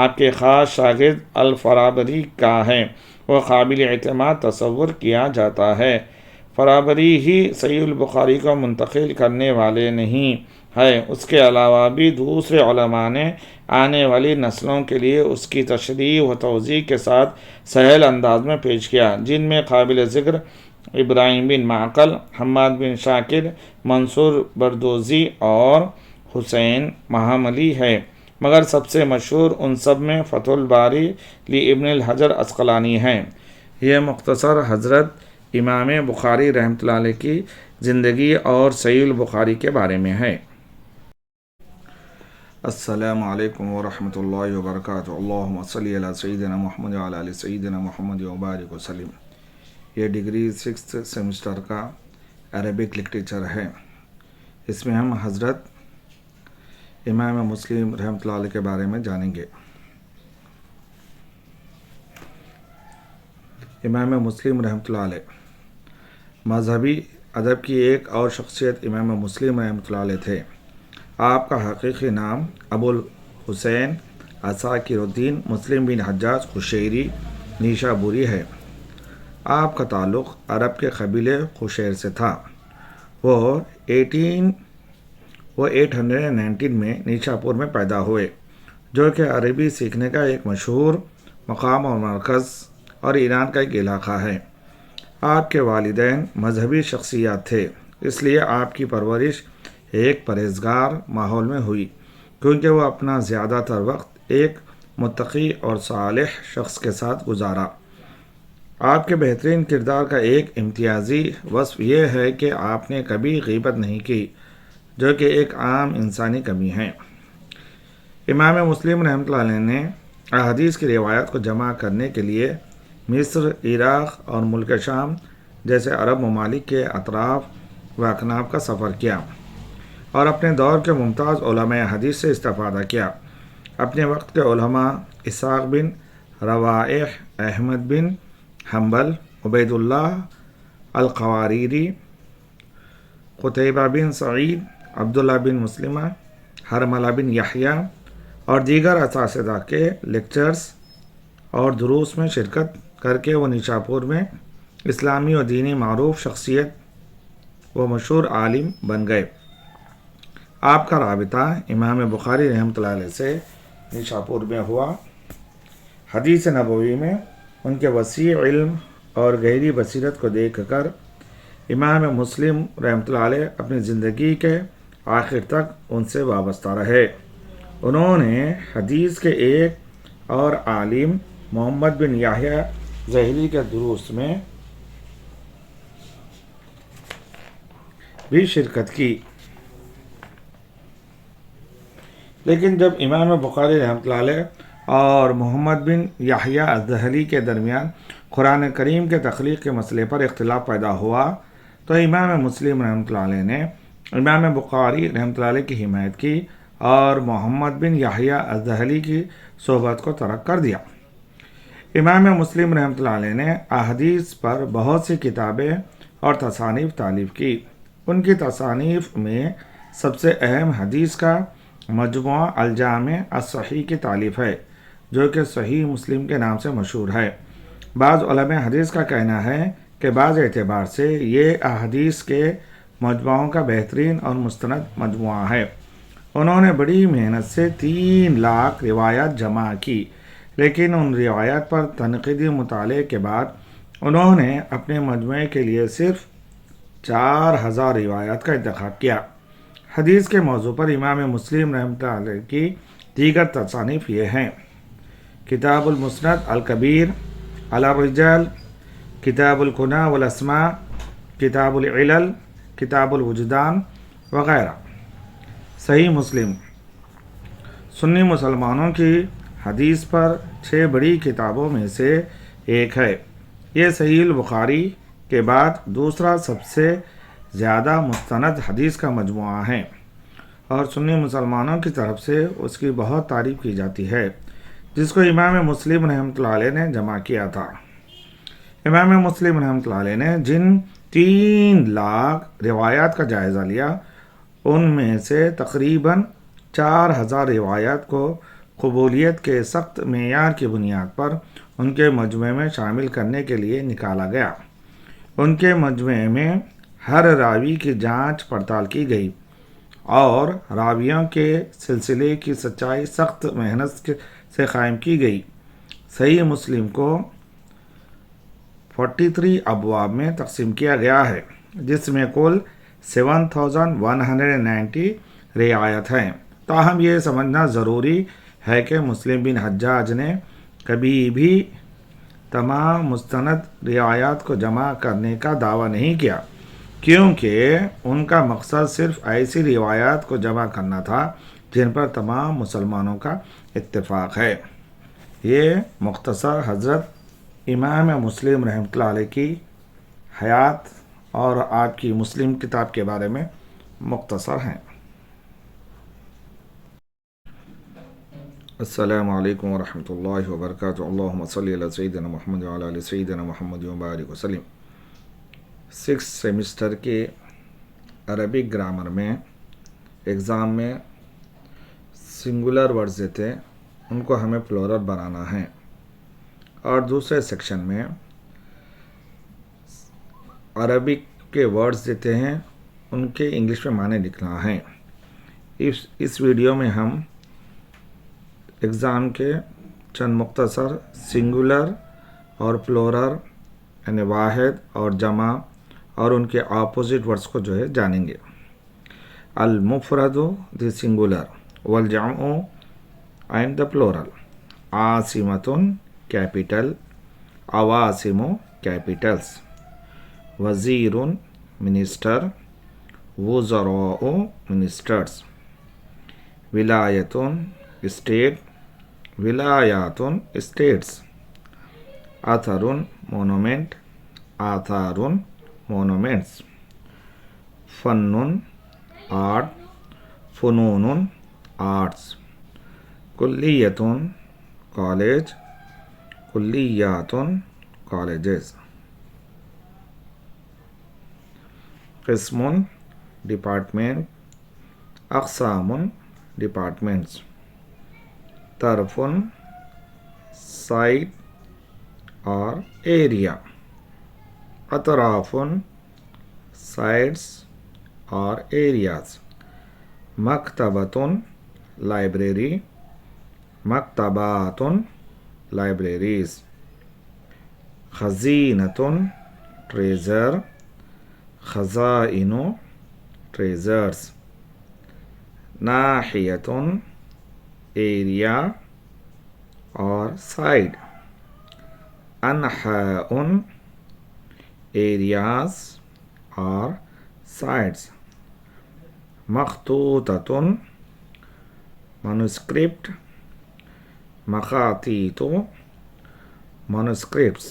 آپ کے خاص شاگرد الفرابری کا ہے، وہ قابل اعتماد تصور کیا جاتا ہے۔ فرابری ہی صحیح البخاری کو منتقل کرنے والے نہیں ہے، اس کے علاوہ بھی دوسرے علماء نے آنے والی نسلوں کے لیے اس کی تشریح و توضیح کے ساتھ سہل انداز میں پیش کیا، جن میں قابل ذکر ابراہیم بن معقل، حماد بن شاکر، منصور بردوزی اور حسین محملی ہے، مگر سب سے مشہور ان سب میں فتح الباری لابن الحجر عسقلانی ہے۔ یہ مختصر حضرت امام بخاری رحمۃ اللہ علیہ کی زندگی اور صحیح البخاری کے بارے میں ہے۔ السلام علیکم ورحمۃ اللہ وبرکاتہ۔ اللہم صلی علی سیدنا محمد وعلی آل سیدنا محمد وبارک وسلم۔ یہ ڈگری 6th سیمسٹر کا عربک لٹریچر ہے۔ اس میں ہم حضرت امام مسلم رحمۃ اللہ علیہ کے بارے میں جانیں گے۔ امام مسلم رحمۃ اللہ علیہ مذہبی ادب کی ایک اور شخصیت امام مسلم رحمۃ اللہ علیہ تھے۔ آپ کا حقیقی نام ابو الحسین عساکر الدین مسلم بن حجاج قشیری نیشابوری ہے۔ آپ کا تعلق عرب کے قبیلے قشیر سے تھا۔ وہ 819 میں نیشاپور میں پیدا ہوئے، جو کہ عربی سیکھنے کا ایک مشہور مقام اور مرکز اور ایران کا ایک علاقہ ہے۔ آپ کے والدین مذہبی شخصیات تھے، اس لیے آپ کی پرورش ایک پرہیزگار ماحول میں ہوئی، کیونکہ وہ اپنا زیادہ تر وقت ایک متقی اور صالح شخص کے ساتھ گزارا۔ آپ کے بہترین کردار کا ایک امتیازی وصف یہ ہے کہ آپ نے کبھی غیبت نہیں کی، جو کہ ایک عام انسانی کمی ہے۔ امام مسلم رحمۃ اللہ علیہ نے احادیث کی روایات کو جمع کرنے کے لیے مصر، عراق اور ملک شام جیسے عرب ممالک کے اطراف و اکناف کا سفر کیا۔ اور اپنے دور کے ممتاز علماء حدیث سے استفادہ کیا۔ اپنے وقت کے علماء اسحاق بن روائح، احمد بن حنبل، عبید اللہ القواریری، قتیبہ بن سعید، عبداللہ بن مسلمہ، حرملہ بن یحییٰ اور دیگر اساتذہ کے لیکچرز اور دروس میں شرکت کر کے وہ نیشاپور میں اسلامی و دینی معروف شخصیت و مشہور عالم بن گئے۔ آپ کا رابطہ امام بخاری رحمۃ اللہ علیہ سے نیشاپور میں ہوا۔ حدیث نبوی میں ان کے وسیع علم اور گہری بصیرت کو دیکھ کر امام مسلم رحمۃ اللہ علیہ اپنی زندگی کے آخر تک ان سے وابستہ رہے۔ انہوں نے حدیث کے ایک اور عالم محمد بن یحییٰ ذہلی کے دروس میں بھی شرکت کی، لیکن جب امام بخاری رحمۃ اللہ علیہ اور محمد بن یحییٰ الذہلی کے درمیان قرآن کریم کے تخلیق کے مسئلے پر اختلاف پیدا ہوا تو امام مسلم رحمۃ اللہ علیہ نے امام بخاری رحمۃ اللہ علیہ کی حمایت کی اور محمد بن یحییٰ الذہلی کی صحبت کو ترک کر دیا۔ امام مسلم رحمۃ اللہ علیہ نے احادیث پر بہت سی کتابیں اور تصانیف تالیف کی۔ ان کی تصانیف میں سب سے اہم حدیث کا مجموعہ الجامع الصحیح کی تالیف ہے، جو کہ صحیح مسلم کے نام سے مشہور ہے۔ بعض علماء حدیث کا کہنا ہے کہ بعض اعتبار سے یہ احادیث کے مجموعوں کا بہترین اور مستند مجموعہ ہے۔ انہوں نے بڑی محنت سے 3 لاکھ روایات جمع کی، لیکن ان روایات پر تنقیدی مطالعے کے بعد انہوں نے اپنے مجموعے کے لیے صرف 4000 روایات کا انتخاب کیا۔ حدیث کے موضوع پر امام مسلم رحمۃ اللہ علیہ کی دیگر تصانیف یہ ہیں: کتاب المسند الکبیر علی الرجال، کتاب الکنہ والاسماء، کتاب العلل، کتاب الوجدان وغیرہ۔ صحیح مسلم سنی مسلمانوں کی حدیث پر 6 بڑی کتابوں میں سے ایک ہے۔ یہ صحیح البخاری کے بعد دوسرا سب سے زیادہ مستند حدیث کا مجموعہ ہے، اور سنی مسلمانوں کی طرف سے اس کی بہت تعریف کی جاتی ہے، جس کو امام مسلم رحمۃ اللہ علیہ نے جمع کیا تھا۔ امام مسلم رحمۃ اللہ علیہ نے جن 3 لاکھ روایات کا جائزہ لیا، ان میں سے تقریباً 4000 روایات کو قبولیت کے سخت معیار کی بنیاد پر ان کے مجموعے میں شامل کرنے کے لیے نکالا گیا۔ ان کے مجموعے میں ہر راوی کی جانچ پڑتال کی گئی اور راویوں کے سلسلے کی سچائی سخت محنت سے قائم کی گئی۔ صحیح مسلم کو 43 ابواب میں تقسیم کیا گیا ہے، جس میں کل 7190 روایت ہیں۔ تاہم یہ سمجھنا ضروری ہے کہ مسلم بن حجاج نے کبھی بھی تمام مستند روایات کو جمع کرنے کا دعویٰ نہیں کیا، کیونکہ ان کا مقصد صرف ایسی روایات کو جمع کرنا تھا جن پر تمام مسلمانوں کا اتفاق ہے۔ یہ مختصر حضرت امام مسلم رحمۃ اللہ علیہ کی حیات اور آپ کی مسلم کتاب کے بارے میں مختصر ہیں۔ السلام علیکم ورحمۃ اللہ وبرکاتہ۔ اللہم صلی علی سیدنا محمد وعلی آل سیدنا محمد وبارک وسلم۔ 6 سیمسٹر کے عربک گرامر میں ایگزام میں سنگولر ورڈز دیتے ہیں، ان کو ہمیں پلورل بنانا ہے، اور دوسرے سیکشن میں عربک کے ورڈز دیتے ہیں، ان کے انگلش میں معنی لکھنا ہے۔ اس ویڈیو میں ہم ایگزام کے چند مختصر سنگولر اور پلورل یعنی واحد اور جمع اور ان کے اپوزٹ ورڈز کو جانیں گے۔ المفرد دی سنگولر والجمع اینڈ دا پلورل۔ عاصمۃ کیپٹل، عواصم کیپٹلس، وزیر منسٹر، وزراء منسٹرز، ولایت اسٹیٹ، ولایات اسٹیٹس، اثر مونومنٹ، آثار مونومنٹس، فن آرٹ، فنون آرٹس. کلیۃ کالج. کلیات colleges. قسم department. اقسام departments. طرف side or area. اطراف sides or areas. مکتبۃ library. مکتبات libraries. خزینۃ treasure. Khazain treasures. ناحیۃ area or side. انحاء areas or sides. مخطوطۃ manuscript. مخاطیط manuscripts.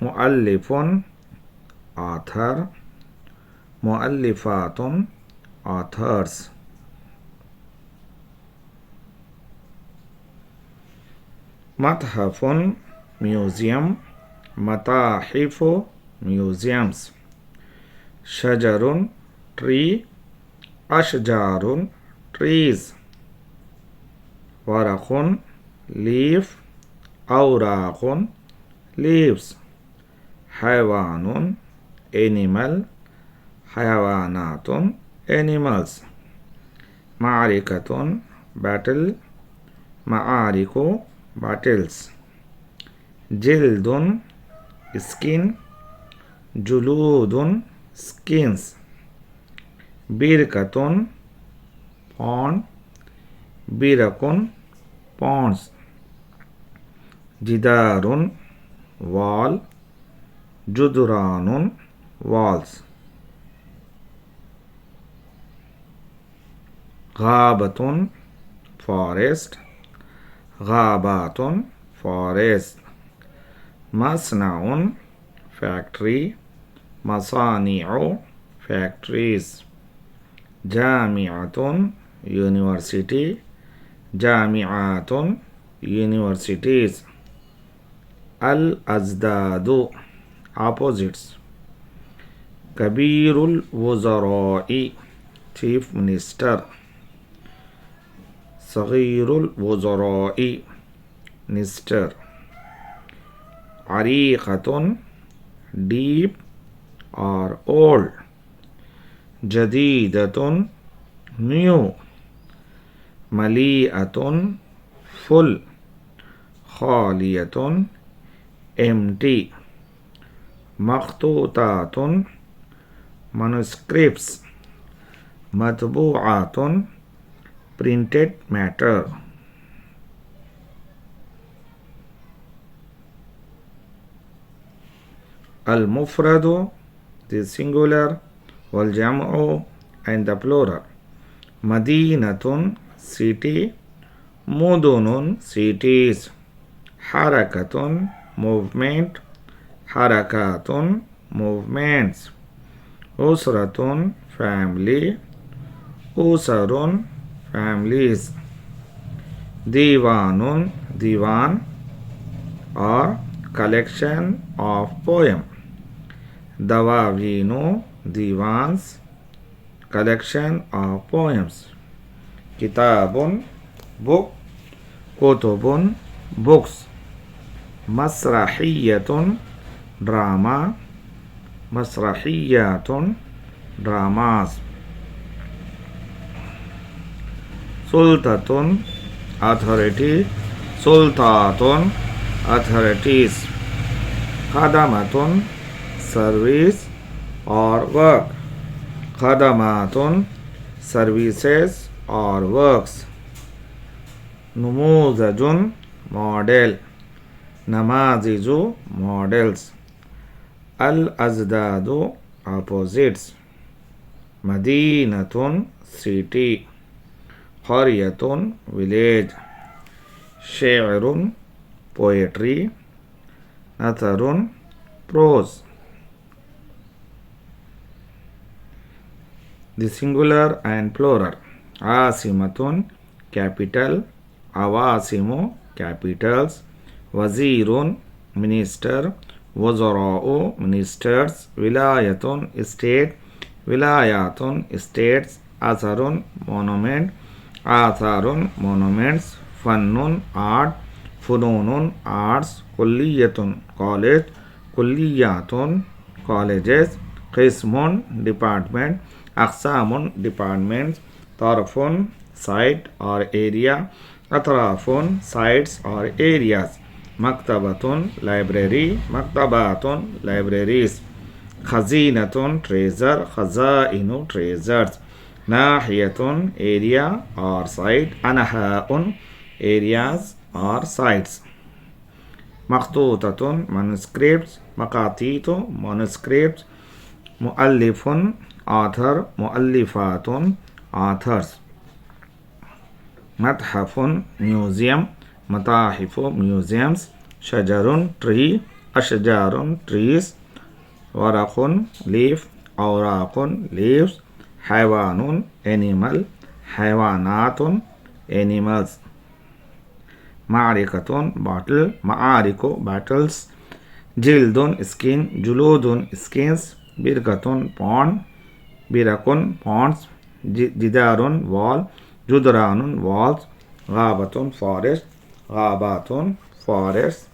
مؤلف author. مؤلفات authors. متحف museum. متاحف museums. شجر tree. أشجار trees. ورق leaf. أوراق leaves. حيوان animal. حيوانات animals. معركة battle. معارك battles. جلد skin. جلود skins. بركة pond. برك ponds. جدار wall. جدران walls. غابة forest. غابات forest. مصنع factory. مصانع factories. جامعة university. جامعات universities. الأزداد opposites. كبير الوزراء chief minister. صغير الوزراء minister. عريقة deep or old. جديدة new. مليئة full. خالية empty. مخطوطات manuscripts. مطبوعات printed matter. المفرد the singular والجمع and the plural. مدينة city. Madan cities. حركة movement. حركات movements. أسرة family. أسر families. Diwan diwan or collection of poem. دواوين divans collection of poems. كتاب book. كتب books. مسرحية drama. مسرحيات dramas. سلطة authority. سلطات authorities. خدمة service or work. خدمات services or works. نموذج model. نماذج models. الأزداد opposites. مدينة city. قرية village. شعر poetry. نثر prose. the singular and plural. Asimatun, capital. Awasimu, capitals. Wazirun, minister. Wazara'u, ministers. Wilayatun, state. Wilayatun, states. Atharun, monument. Atharun, monuments. Fannun, art. Fununun, arts. Kulliyatun, college. Kulliyatun, colleges. Qismun, department. Aqsamun, departments. Tarfun, site or area. Atrafun, sites or areas. Maktabatun, library. Maktabatun, libraries. Khazinatun, treasure. Khazainu, treasures. Nahiyatun, area or site. Anaha'un, areas or sites. Makhtutatun, manuscripts. Maqatitu, manuscripts. Muallifun, author. Muallifatun, authors. Mathafun, museum. Matahifu, museums. Shajarun, tree. Ashjarun, trees. Waraqun, leaf. Awraqun, leaves. Haywanun, animal. Haywanatun, animals. Ma'arikatun, battle. Ma'ariku, battles. Jildun, skin. Juludun, skins. Birkatun, pond. Birakun, ponds. Jidarun, wall. Judranun, walls. Ghabatun, forest. Ghabatun, forests.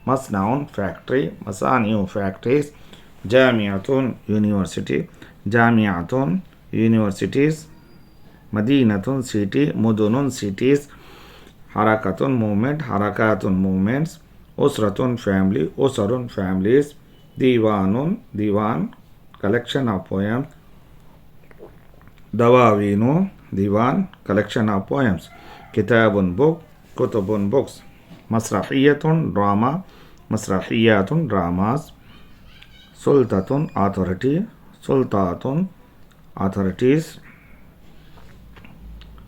Masnaun, factory. Masaniu, factories. Jamiatun, university. Jamiatun, universities. Madinatun, city. Mudunun, cities. Harakatun, movement. Harakatun, movements. Usratun, family. Usarun, families. Diwanun, diwan, collection of poems. Dawawinu, diwan, collection of poems. Kitabun, book. Kutubun, books. Masrahiyatun, drama. Masrahiyatun, dramas. Sultatun, authority. Sultatun, authorities.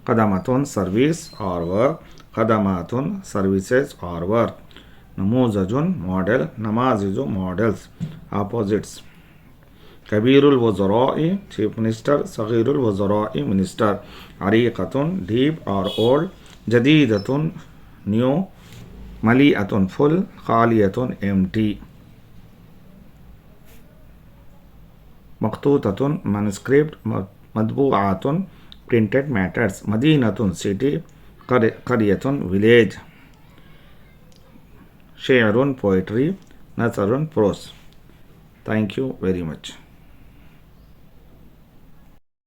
Khadamatun, service or work. Khadamatun, services or work. Namuzajun, model. Namaziju, models. Opposites. Kabirul Wazara'i, chief minister. Saghirul Wazara'i, minister. Ariqatun, deep or old. Jadidatun, new. Mali'atun, full. Khaliyatun, empty. Maktutatun, manuscript. Madbu'atun, printed matters. Madinatun, city. Qaryatun, village. Shi'run, poetry. Nasarun, prose. Thank you very much.